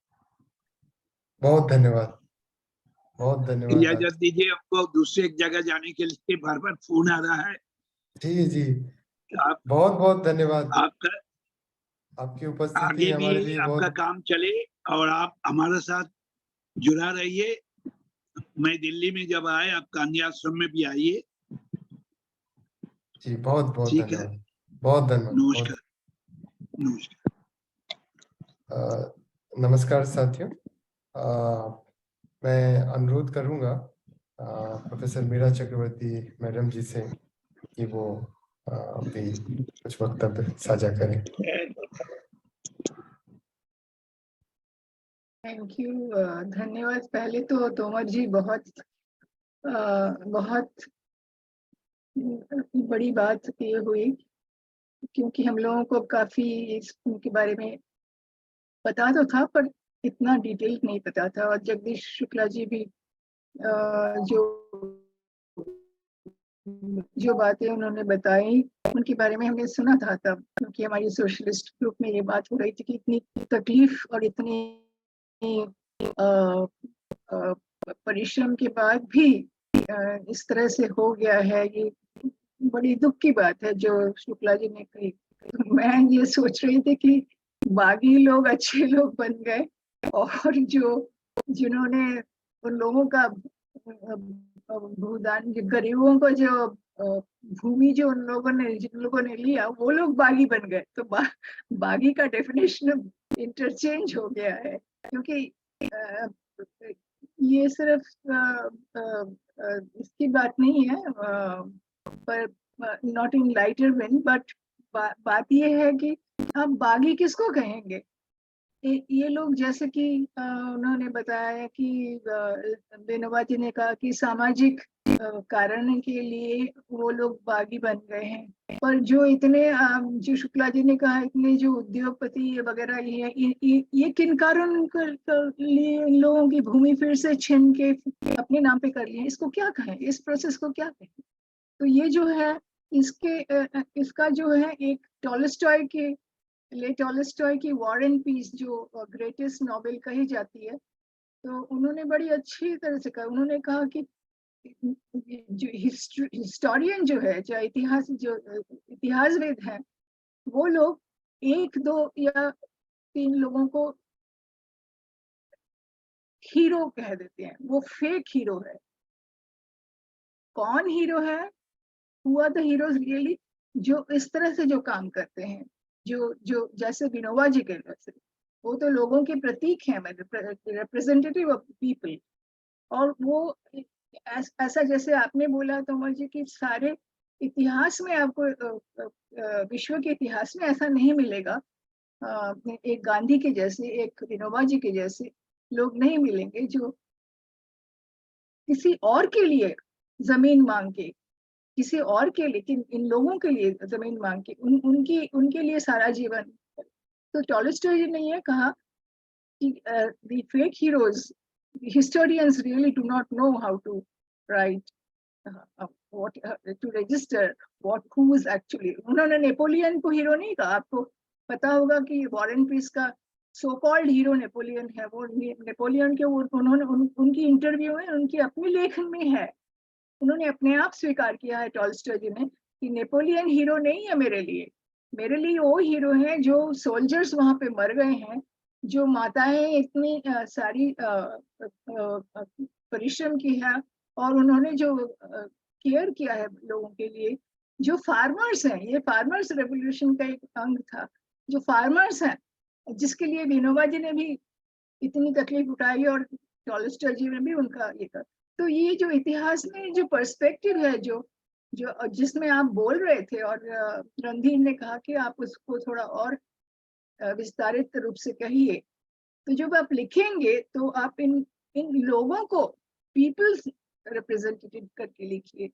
बहुत धन्यवाद, बहुत धन्यवाद। इजाजत दीजिए। हमको दूसरे एक जगह जाने के लिए बार बार फोन आ रहा है। जी जी, आप बहुत बहुत धन्यवाद। आपका आपकी उपस्थिति आगे हमारे भी लिए आपका बहुत। काम चले और आप हमारे साथ जुड़ा रहिए। मैं दिल्ली में जब आए, आप गांधी आश्रम में भी आइए। जी बहुत बहुत ठीक है, धन्यवाद, बहुत धन्यवाद। नमस्कार। नमस्कार। नमस्कार साथियों, मैं अनुरोध करूंगा प्रोफेसर मीरा चक्रवर्ती मैडम जी से कि वो भी कुछ वक्तव्य साझा करें। थैंक यू, धन्यवाद। पहले तो तोमर जी बहुत बड़ी बात ये हुई, क्योंकि हम लोगों को काफी इसके बारे में पता तो था, पर इतना डिटेल नहीं पता था। और जगदीश शुक्ला जी भी जो बातें उन्होंने बताई उनके बारे में हमने सुना था तब, क्योंकि हमारी सोशलिस्ट ग्रुप में ये बात हो रही थी कि इतनी तकलीफ और इतनी परिश्रम के बाद भी इस तरह से हो गया है, ये बड़ी दुख की बात है जो शुक्ला जी ने कही। तो मैं ये सोच रही थी कि बागी लोग अच्छे लोग बन गए, और जिन्होंने उन लोगों का भूदान, गरीबों को जो भूमि जो जिन लोगों ने लिया, वो लोग बागी बन गए। तो बागी का डेफिनेशन इंटरचेंज हो गया है, क्योंकि ये सिर्फ इसकी बात नहीं है, पर not in lighter when, but बात ये है कि आप बागी किसको कहेंगे? ये लोग, जैसे कि उन्होंने बताया कि बेनोबा जी ने कहा कि सामाजिक कारण के लिए वो लोग बागी बन गए हैं, पर जो इतने जो शुक्ला जी ने कहा इतने जो उद्योगपति वगैरह ये किन कारण के लिए इन लोगों की भूमि फिर से छीन के अपने नाम पे कर लिए, इसको क्या कहें, इस प्रोसेस को क्या कहें? तो ये जो है इसका जो है एक टॉलस्टॉय की वॉर एंड पीस जो ग्रेटेस्ट नॉवेल कही जाती है, तो उन्होंने बड़ी अच्छी तरह से कहा। उन्होंने कहा कि जो हिस्टोरियन जो है, जो इतिहासविद हैं, वो लोग 1, 2 या 3 लोगों को हीरो कह देते हैं, वो फेक हीरो है। कौन हीरो है? हुआ द हीरोज रियली, जो इस तरह से जो काम करते हैं, जो जैसे विनोबा जी के वैसे, वो तो लोगों के प्रतीक हैं, रिप्रेजेंटेटिव ऑफ पीपल। और वो ऐसा जैसे आपने बोला तोमर जी कि सारे इतिहास में आपको विश्व के इतिहास में ऐसा नहीं मिलेगा, एक गांधी के जैसे, एक विनोबा जी के जैसे लोग नहीं मिलेंगे जो किसी और के लिए जमीन मांग के, किसी और के लिए, इन लोगों के लिए जमीन मांग के, उनके लिए सारा जीवन। तो टॉलस्टॉय जी ने ये कहा कि the fake heroes, the historians really do not know how to write, to register who is actually। उन्होंने नेपोलियन को हीरो नहीं कहा। आपको पता होगा कि वॉर एंड पीस का सो कॉल्ड हीरो नेपोलियन है। वो नेपोलियन के उन्होंने उनकी इंटरव्यू में, उनकी अपनी लेखन में है, उन्होंने अपने आप स्वीकार किया है टॉलस्टॉय जी ने कि नेपोलियन हीरो नहीं है मेरे लिए वो हीरो हैं जो सोल्जर्स वहां पे मर गए हैं, जो माताएं इतनी सारी परिश्रम की है, और उन्होंने जो केयर किया है लोगों के लिए, जो फार्मर्स हैं। ये फार्मर्स रेवोल्यूशन का एक अंग था, जो फार्मर्स हैं, जिसके लिए विनोबा जी ने भी इतनी तकलीफ उठाई, और टॉलस्टॉय जी ने भी उनका ये कर। तो ये जो इतिहास में जो पर्सपेक्टिव है, जो जिसमें आप बोल रहे थे, और रणधीर ने कहा कि आप उसको थोड़ा और विस्तारित रूप से कहिए। तो जब आप लिखेंगे तो आप इन लोगों को पीपल्स रिप्रेजेंटेटिव करके लिखिए,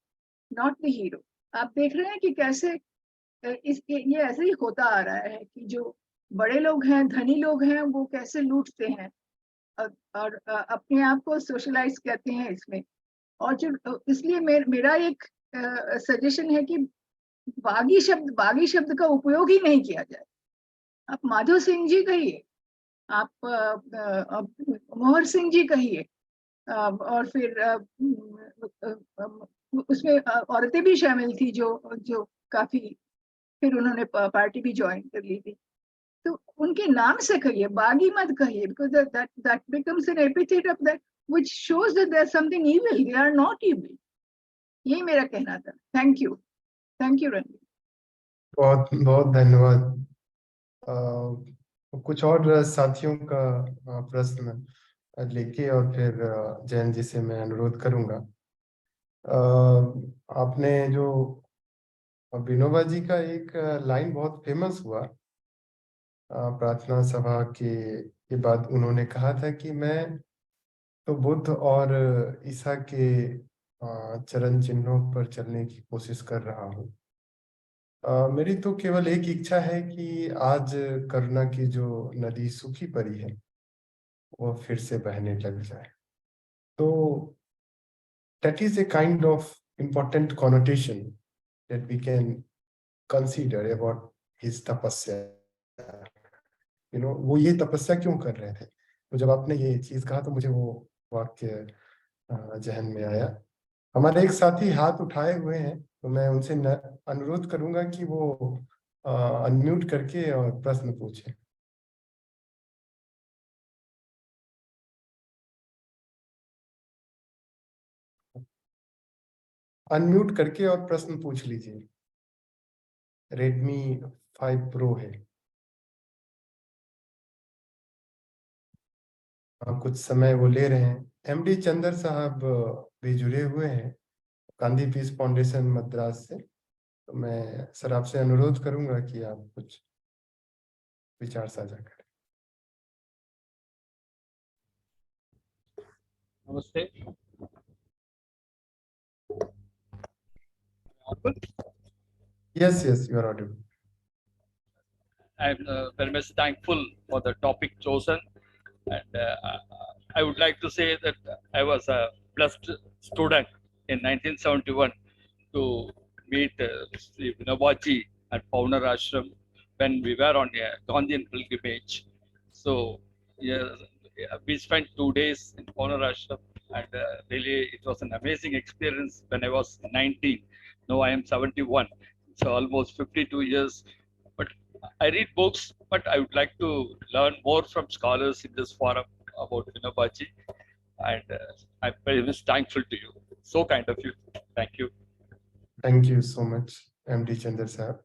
नॉट द हीरो। आप देख रहे हैं कि कैसे ये ऐसे ही होता आ रहा है कि जो बड़े लोग हैं, धनी लोग हैं, वो कैसे लूटते हैं और अपने आप को सोशलाइज कहते हैं इसमें। और जो इसलिए मेरा एक सजेशन है कि बागी शब्द का उपयोग ही नहीं किया जाए। आप माधो सिंह जी कहिए, आप मोहर सिंह जी कहिए, और फिर उसमें औरतें भी शामिल थी जो काफी, फिर उन्होंने पार्टी भी ज्वाइन कर ली थी। तो उनके नाम से कहिए, बागी मत कहिए, because that becomes an epithet of that which shows that there's something evil. They are not evil. ये मेरा कहना था। Thank you Ranveer. बहुत बहुत धन्यवाद। कुछ और साथियों का प्रश्न लेके, और फिर जयंत जी से मैं अनुरोध करूंगा। आपने जो विनोबा जी का एक लाइन बहुत फेमस हुआ प्रार्थना सभा के बाद, उन्होंने कहा था कि मैं तो बुद्ध और ईसा के चरण चिन्हों पर चलने की कोशिश कर रहा हूँ। मेरी तो केवल एक इच्छा है कि आज करुणा की जो नदी सूखी पड़ी है वो फिर से बहने लग जाए। तो that is a kind of important connotation that we can consider about his tapasya। वो ये तपस्या क्यों कर रहे थे? तो जब आपने ये चीज कहा तो मुझे वो वाक्य जहन में आया। हमारे एक साथी हाथ उठाए हुए हैं, तो मैं उनसे अनुरोध करूंगा कि वो अनम्यूट करके और प्रश्न पूछें। अनम्यूट करके और प्रश्न पूछ लीजिए। Redmi 5 Pro है। कुछ समय वो ले रहे हैं। एमडी चंदर साहब भी जुड़े हुए हैं गांधी पीस फाउंडेशन मद्रास से। तो मैं सर आपसे अनुरोध करूंगा कि आप कुछ विचार साझा करें। नमस्ते। Yes, yes, you are audible. I'm very much thankful for the topic chosen, and I would like to say that I was a blessed student in 1971 to meet Sri Vinobaji at Paunar Ashram when we were on a Gandhian pilgrimage. So, yeah, we spent 2 days in Paunar Ashram, and really it was an amazing experience when I was 19. Now I am 71, so almost 52 years. But I read books, but I would like to learn more from scholars in this forum about Vinobaji, and I'm very much thankful to you. So kind of you. Thank you. Thank you so much, MD Chander साहब।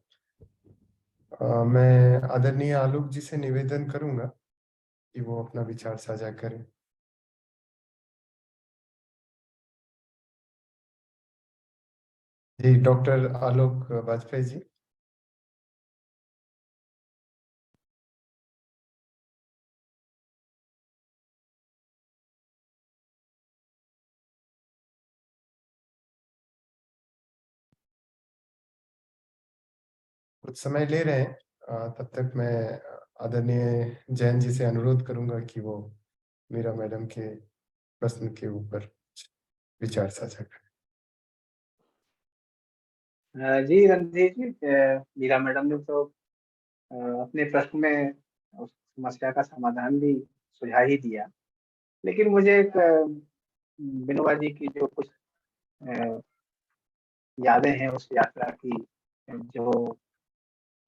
मैं आदरणीय आलोक जी से निवेदन करूंगा कि वो अपना विचार साझा करें। जी, डॉक्टर आलोक वाजपेयी जी। कुछ समय ले रहे हैं, तब तक मैं आदरणीय जैन जी से अनुरोध करूंगा कि वो मीरा मैडम के प्रश्न के ऊपर विचार साझा करें। जी रणधीर जी, मीरा मैडम ने तो अपने प्रश्न में उस समस्या का समाधान भी सुझा ही दिया, लेकिन मुझे एक विनोबा जी की जो कुछ यादें हैं उस यात्रा की, जो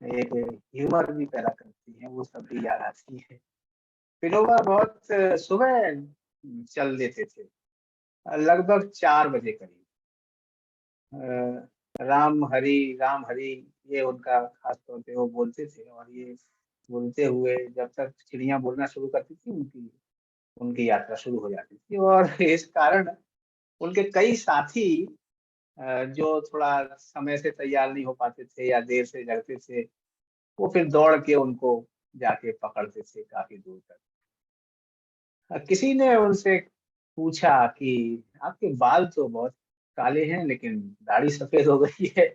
एक ह्यूमर भी पैदा करती है, वो सब भी याद आती है। विनोबा बहुत सुबह चल देते थे, लगभग 4 बजे करीब। राम हरि ये उनका खास तौर पे वो बोलते थे, और ये बोलते हुए जब तक चिड़िया बोलना शुरू करती थी उनकी उनकी यात्रा शुरू हो जाती थी। और इस कारण उनके कई साथी जो थोड़ा समय से तैयार नहीं हो पाते थे या देर से जगते थे, वो फिर दौड़ के उनको जाके पकड़ते थे काफी दूर तक। किसी ने उनसे पूछा कि आपके बाल तो बहुत काले हैं लेकिन दाढ़ी सफेद हो गई है।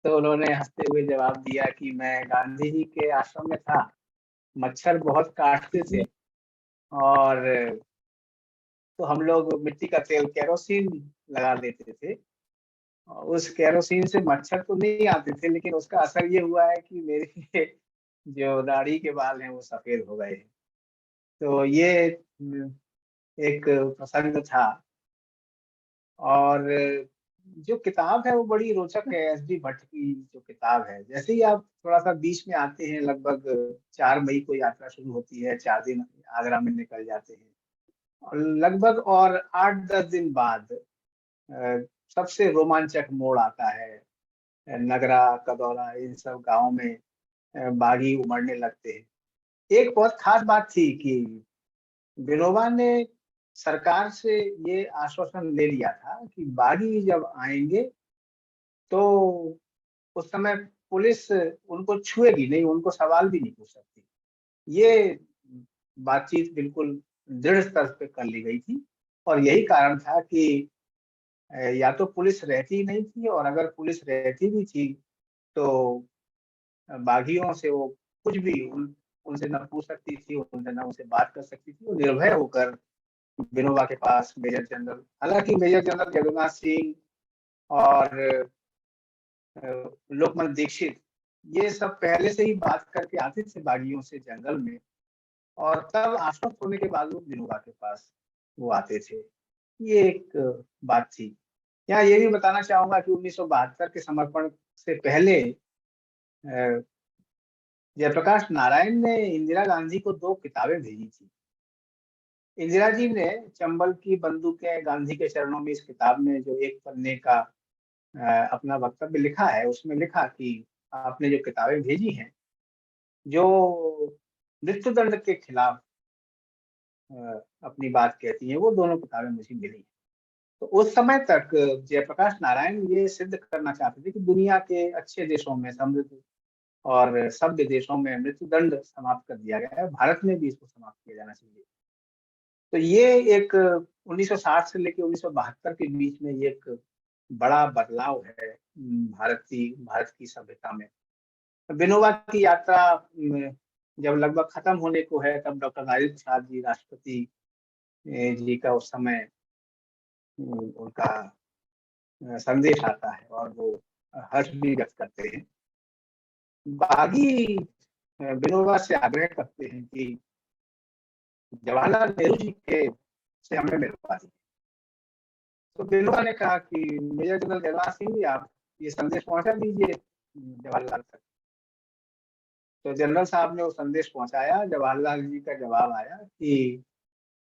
तो उन्होंने हंसते हुए जवाब दिया कि मैं गांधी जी के आश्रम में था, मच्छर बहुत काटते थे, और तो हम लोग मिट्टी का तेल केरोसिन लगा देते थे। उस केरोसिन से मच्छर तो नहीं आते थे, लेकिन उसका असर ये हुआ है कि मेरे जो दाढ़ी के बाल हैं वो सफेद हो गए हैं। तो ये एक प्रसंग था। और जो किताब है वो बड़ी रोचक है, एस.डी. भट्ट की जो किताब है। जैसे ही आप थोड़ा सा बीच में आते हैं, लगभग 4 मई को यात्रा शुरू होती है, 4 दिन आगरा में निकल जाते हैं, और लगभग और 8-10 दिन बाद सबसे रोमांचक मोड़ आता है। नगरा, कदौरा, इन सब गाँव में बागी उमड़ने लगते हैं। एक बहुत खास बात थी कि विनोबा ने सरकार से ये आश्वासन ले लिया था कि बागी जब आएंगे तो उस समय पुलिस उनको छुएगी नहीं, उनको सवाल भी नहीं पूछ सकती। ये बातचीत बिल्कुल दृढ़ स्तर पे कर ली गई थी, और यही कारण था कि या तो पुलिस रहती ही नहीं थी, और अगर पुलिस रहती भी थी तो बागियों से वो कुछ भी उनसे न पूछ सकती थी, उनसे न उनसे बात कर सकती थी। वो निर्भय होकर विनोबा के पास मेजर जनरल, हालांकि मेजर जनरल जगन्नाथ सिंह और लोकमल दीक्षित ये सब पहले से ही बात करके आते थे बागियों से जंगल में, और तब आश्वस्त होने के बाद वो विनोबा के पास वो आते थे। ये एक बात थी। यहाँ ये भी बताना चाहूंगा कि 1972 के समर्पण से पहले जयप्रकाश नारायण ने इंदिरा गांधी को 2 किताबें भेजी थी। इंदिरा जी ने चंबल की बंदूकें गांधी के चरणों में, इस किताब में जो 1 पन्ने का अपना वक्तव्य लिखा है, उसमें लिखा कि आपने जो किताबें भेजी हैं, जो मृत्युदंड के खिलाफ अपनी बात कहती हैं, वो दोनों किताबें मुझे मिली। तो उस समय तक जयप्रकाश नारायण ये सिद्ध करना चाहते थे कि दुनिया के अच्छे देशों में, समृद्ध और सभ्य देशों में मृत्युदंड समाप्त कर दिया गया है, भारत में भी इसको समाप्त किया जाना चाहिए। तो ये एक 1960 से लेकर 1972 के बीच में ये एक बड़ा बदलाव है भारत की सभ्यता में। विनोबा की यात्रा जब लगभग खत्म होने को है, तब डॉक्टर राजेंद्र प्रसाद जी राष्ट्रपति जी का उस समय उनका संदेश आता है और वो हर्ष भी व्यक्त करते हैं। बागी विनोबा से आग्रह करते हैं कि जवाहरलाल नेहरू जी के से हमें मिलवा दी। तो विनोबा ने कहा कि मेजर जनरल जयराम सिंह जी, आप ये संदेश पहुंचा दीजिए जवाहरलाल तक। तो जनरल साहब ने वो संदेश पहुंचाया। जवाहरलाल जी का जवाब आया कि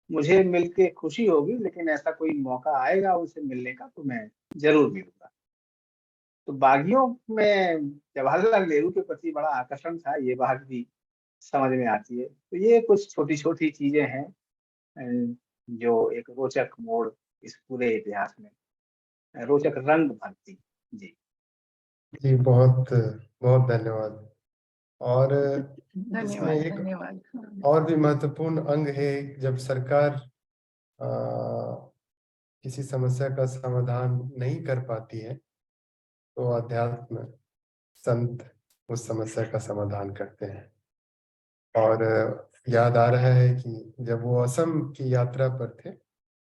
मुझे मिलके खुशी होगी, लेकिन ऐसा कोई मौका आएगा उनसे मिलने का तो मैं जरूर मिलूंगा। तो बागियों में जवाहरलाल नेहरू के प्रति बड़ा आकर्षण था, ये बात भी समझ में आती है। तो ये कुछ छोटी छोटी चीजें हैं जो एक रोचक मोड़ इस पूरे इतिहास में, रोचक रंग भरती। जी जी, बहुत बहुत धन्यवाद। और इसमें धन्यवाद एक धन्यवाद। और भी महत्वपूर्ण अंग है, जब सरकार किसी समस्या का समाधान नहीं कर पाती है तो अध्यात्म संत उस समस्या का समाधान करते हैं। और याद आ रहा है कि जब वो असम की यात्रा पर थे,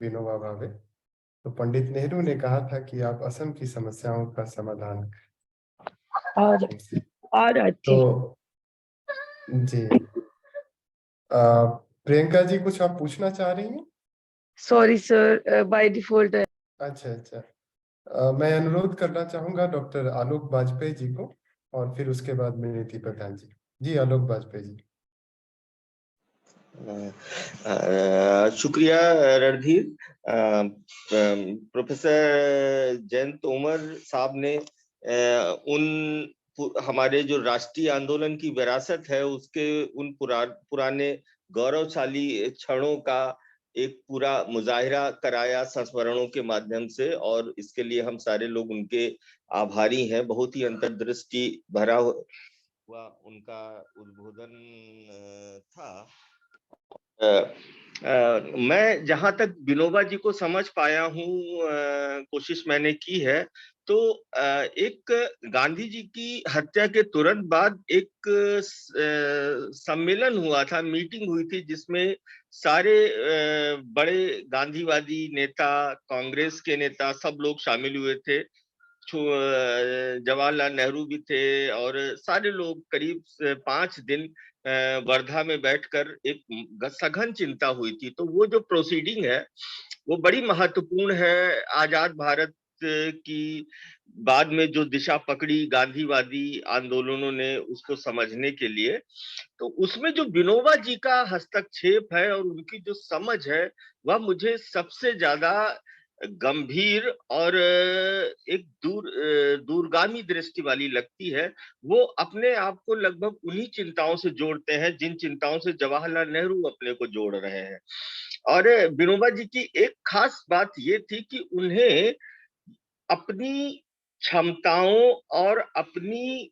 विनोबा भावे, तो पंडित नेहरू ने कहा था कि आप असम की समस्याओं का समाधान करें। तो जी, प्रियंका जी, कुछ आप पूछना चाह रही हैं? सॉरी सर, बाय डिफॉल्ट है। अच्छा अच्छा, मैं अनुरोध करना चाहूंगा डॉक्टर आलोक वाजपेयी जी को, और फिर उसके बाद में नीति प्रधान जी। जी, आलोक वाजपेयी जी। शुक्रिया रणधीर। प्रोफेसर जयंत तोमर साहब ने उन हमारे जो राष्ट्रीय आंदोलन की विरासत है उसके उन पुराने गौरवशाली क्षणों का एक पूरा मुजाहिरा कराया संस्मरणों के माध्यम से, और इसके लिए हम सारे लोग उनके आभारी हैं। बहुत ही अंतर्दृष्टि भरा हुआ उनका उद्बोधन था। मैं जहां तक विनोबा जी को समझ पाया हूँ, कोशिश मैंने की है, तो एक गांधी जी की हत्या के तुरंत बाद एक सम्मेलन हुआ था, मीटिंग हुई थी, जिसमें सारे बड़े गांधीवादी नेता, कांग्रेस के नेता, सब लोग शामिल हुए थे। जवाहरलाल नेहरू भी थे, और सारे लोग करीब 5 दिन वर्धा में बैठकर एक सघन चिंता हुई थी। तो वो जो प्रोसीडिंग है वो बड़ी महत्वपूर्ण है आजाद भारत की बाद में जो दिशा पकड़ी गांधीवादी आंदोलनों ने उसको समझने के लिए। तो उसमें जो विनोबा जी का हस्तक्षेप है और उनकी जो समझ है वह मुझे सबसे ज्यादा गंभीर और एक दूरगामी दृष्टि वाली लगती है। वो अपने आप को लगभग उन्हीं चिंताओं से जोड़ते हैं जिन चिंताओं से जवाहरलाल नेहरू अपने को जोड़ रहे हैं। और विनोबा जी की एक खास बात ये थी कि उन्हें अपनी क्षमताओं और अपनी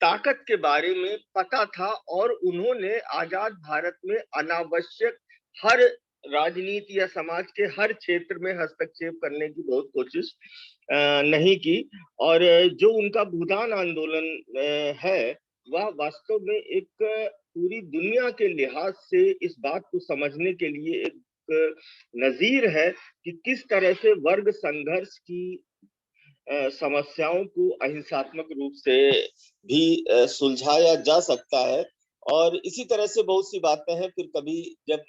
ताकत के बारे में पता था, और उन्होंने आजाद भारत में अनावश्यक हर राजनीति या समाज के हर क्षेत्र में हस्तक्षेप करने की बहुत कोशिश नहीं की। और जो उनका भूदान आंदोलन है वह वास्तव में एक पूरी दुनिया के लिहाज से इस बात को समझने के लिए एक नजीर है कि किस तरह से वर्ग संघर्ष की समस्याओं को अहिंसात्मक रूप से भी सुलझाया जा सकता है। और इसी तरह से बहुत सी बातें हैं, फिर कभी जब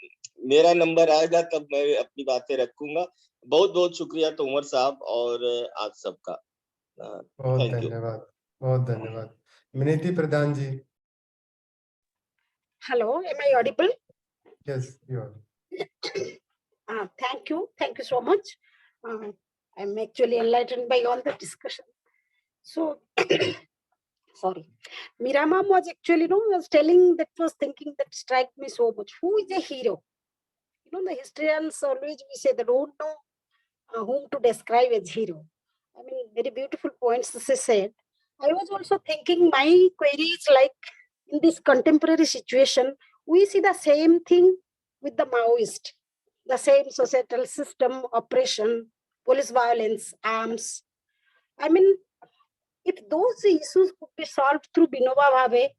मेरा नंबर आएगा तब मैं अपनी बातें रखूंगा। बहुत बहुत शुक्रिया तोमर साहब और आप सबका। बहुत थैंक यू। धन्यवाद, बहुत धन्यवाद। Miniti Pradhan ji. Hello, am I audible? Yes, you are. Thank you so much. I'm actually enlightened by all the discussion. So, sorry, Mira ma'am was actually, was telling that, was thinking that struck me so much. Who is a hero? The historians always we say they don't know whom to describe as hero. I mean, very beautiful points she said. I was also thinking my query is like, in this contemporary situation, we see the same thing with the Maoist, the same societal system, oppression, police violence, arms. I mean, if those issues could be solved through Vinoba Bhave,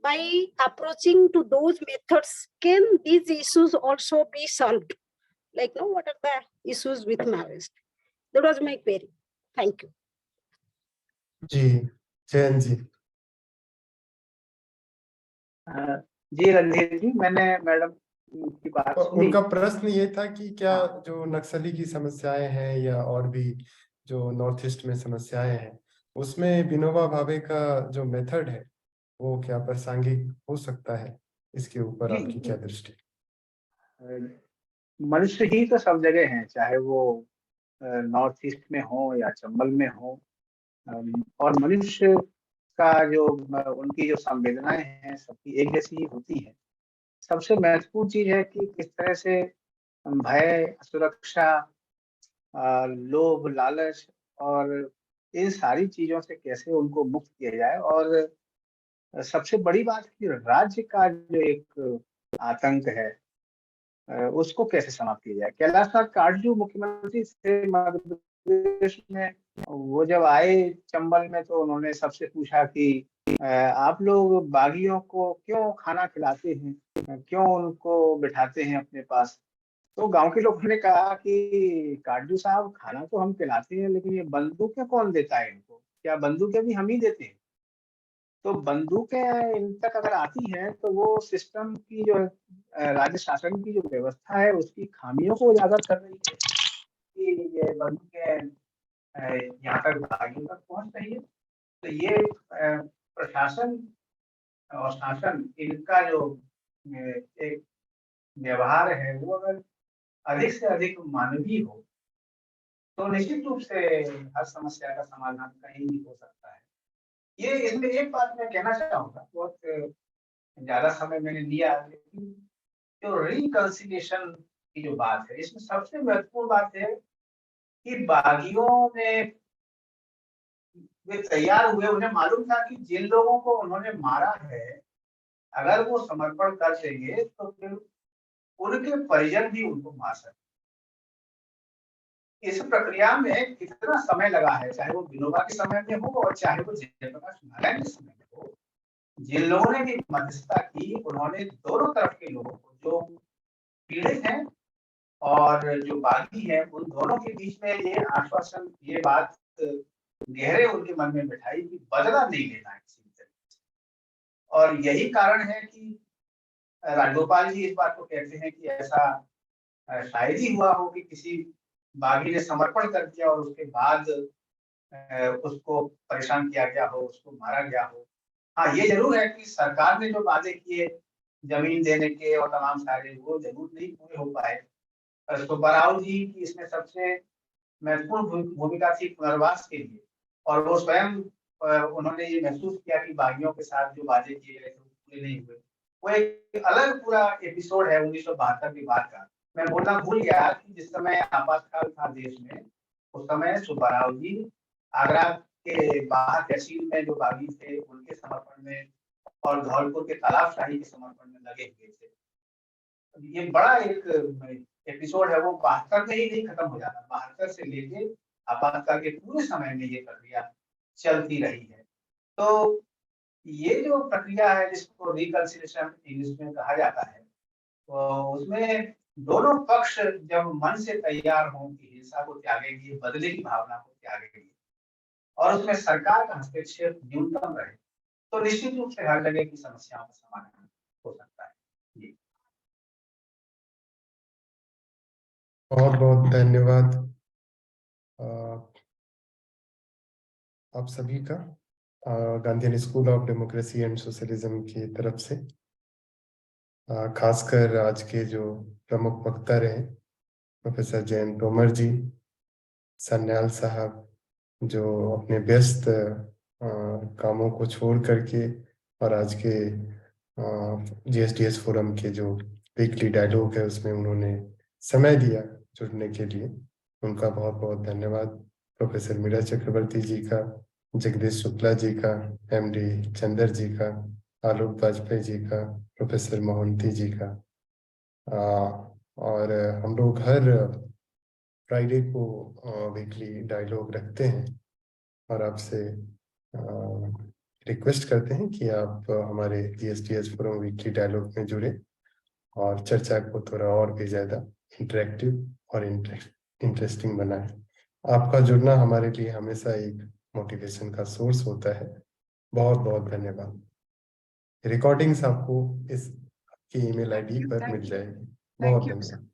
by approaching to those methods, can these issues also be solved? Like, what are the issues with Maoist? That was my query. Thank you. जी, जयंत जी। जी रणधीर जी, मैंने madam की बात सुनी। उनका प्रश्न ये था कि क्या जो नक्सली की समस्याएं हैं या और भी जो नॉर्थ ईस्ट में समस्याएं हैं, उसमें विनोबा भावे का जो मेथड है वो क्या प्रासंगिक हो सकता है? इसके ऊपर आपकी क्या दृष्टि? मनुष्य ही तो सब जगह हैं, चाहे वो नॉर्थ ईस्ट में हो या चंबल में हो, और मनुष्य का जो उनकी जो संवेदनाएं हैं सबकी एक जैसी ही होती है। सबसे महत्वपूर्ण चीज है कि किस तरह से भय, सुरक्षा, लोभ, लालच और इन सारी चीजों से कैसे उनको मुक्त किया जाए। और सबसे बड़ी बात कि राज्य का जो एक आतंक है उसको कैसे समाप्त किया जाए। कैलाशनाथ काटजू मुख्यमंत्री थे मध्य प्रदेश में, वो जब आए चंबल में तो उन्होंने सबसे पूछा कि आप लोग बागियों को क्यों खाना खिलाते हैं, क्यों उनको बिठाते हैं अपने पास। तो गांव के लोगों ने कहा कि काटजू साहब, खाना तो हम खिलाते हैं लेकिन ये बंदूकें कौन देता है इनको, क्या बंदूकें भी हम ही देते हैं। तो बंदूकें इन तक अगर आती हैं तो वो सिस्टम की जो राज्य शासन की जो व्यवस्था है उसकी खामियों को उजागर कर रही है कि ये बंदूकें यहाँ तक बागियों तक पहुंच रही है। तो ये प्रशासन और शासन इनका जो एक व्यवहार है वो अगर अधिक से अधिक मानवीय हो तो निश्चित रूप से हर समस्या का समाधान कहीं भी हो सकता है। ये इसमें एक बात मैं कहना चाहूंगा, बहुत ज्यादा समय मैंने लिया, लेकिन जो रिकंसिलिएशन की जो बात है इसमें सबसे महत्वपूर्ण बात है कि बागियों ने वे तैयार हुए, उन्हें मालूम था कि जिन लोगों को उन्होंने मारा है अगर वो समर्पण कर देंगे तो फिर उनके परिजन भी उनको मार सकते। इस प्रक्रिया में कितना समय लगा है, चाहे वो विनोबा के समय में हो और चाहे वो जयप्रकाश नारायण के समय में हो, जिन लोगों ने भी मध्यस्थता की उन्होंने दोनों तरफ के लोगों को, जो पीड़ित हैं और जो बागी हैं, उन दोनों के बीच में ये आश्वासन, ये बात गहरे उनके मन में बिठाई कि बदला नहीं लेना है किसी भी तरीके से। और यही कारण है कि राजगोपाल जी इस बात को कहते हैं कि ऐसा शायद ही हुआ हो कि किसी बागी ने समर्पण कर दिया और उसके बाद उसको परेशान किया गया हो, उसको मारा गया हो। हाँ, ये जरूर है कि सरकार ने जो वादे किए जमीन देने के और तमाम सारे, वो जरूर नहीं पूरे हो पाए। सुब्बाराव जी की इसमें सबसे महत्वपूर्ण भूमिका थी पुनर्वास के लिए, और वो स्वयं उन्होंने ये महसूस किया कि बागियों के साथ जो वादे किए गए थे वो पूरे नहीं हुए। वो एक अलग पूरा एपिसोड है 1972 के बाद का। मैं बोलना भूल गया कि जिस समय आपातकाल था देश में, उस समय सुब्बाराव जी आगरा के बाहर तहसील में जो बागी थे उनके समर्पण में और धौलपुर के तालाब शाही के समर्पण में लगे हुए थे। ये बड़ा एक एपिसोड है, वो 72 में ही नहीं खत्म हो जाता, 72 से लेके आपातकाल के पूरे समय में ये प्रक्रिया चलती रही है। तो ये जो प्रक्रिया है जिसको रिकंसिलिएशन इंग्लिश में कहा जाता है, तो उसमें दोनों पक्ष जब मन से तैयार हों कि हिंसा को त्यागेंगे, बदले की भावना को त्यागेंगे और उसमें सरकार का हस्तक्षेप न्यूनतम रहे, तो निश्चित रूप से हर जगह की समस्याओं का समाधान हो सकता है। जी, बहुत बहुत धन्यवाद आप सभी का Gandhian school of democracy and socialism की तरफ से, खासकर आज के जो प्रमुख वक्ता रहे प्रोफेसर जयंत तोमर जी, सन्याल साहब, जो अपने व्यस्त कामों को छोड़ करके और आज के GSDS फोरम के जो वीकली डायलॉग है उसमें उन्होंने समय दिया जुड़ने के लिए, उनका बहुत बहुत धन्यवाद। प्रोफेसर मीरा चक्रवर्ती जी का, जगदीश शुक्ला जी का, MD चंदर जी का, आलोक वाजपेयी जी का, प्रोफेसर मोहंती जी का। और हम लोग हर फ्राइडे को वीकली डायलॉग रखते हैं और आपसे रिक्वेस्ट करते हैं कि आप हमारे GSDS फोरम वीकली डायलॉग में जुड़े और चर्चा को थोड़ा और भी ज़्यादा इंटरेक्टिव और इंटरेस्टिंग बनाएं। आपका जुड़ना हमारे लिए हमेशा एक मोटिवेशन का सोर्स होता है। बहुत बहुत धन्यवाद। रिकॉर्डिंग्स आपको इस की ईमेल ID पर मिल जाएगी। बहुत धन्यवाद।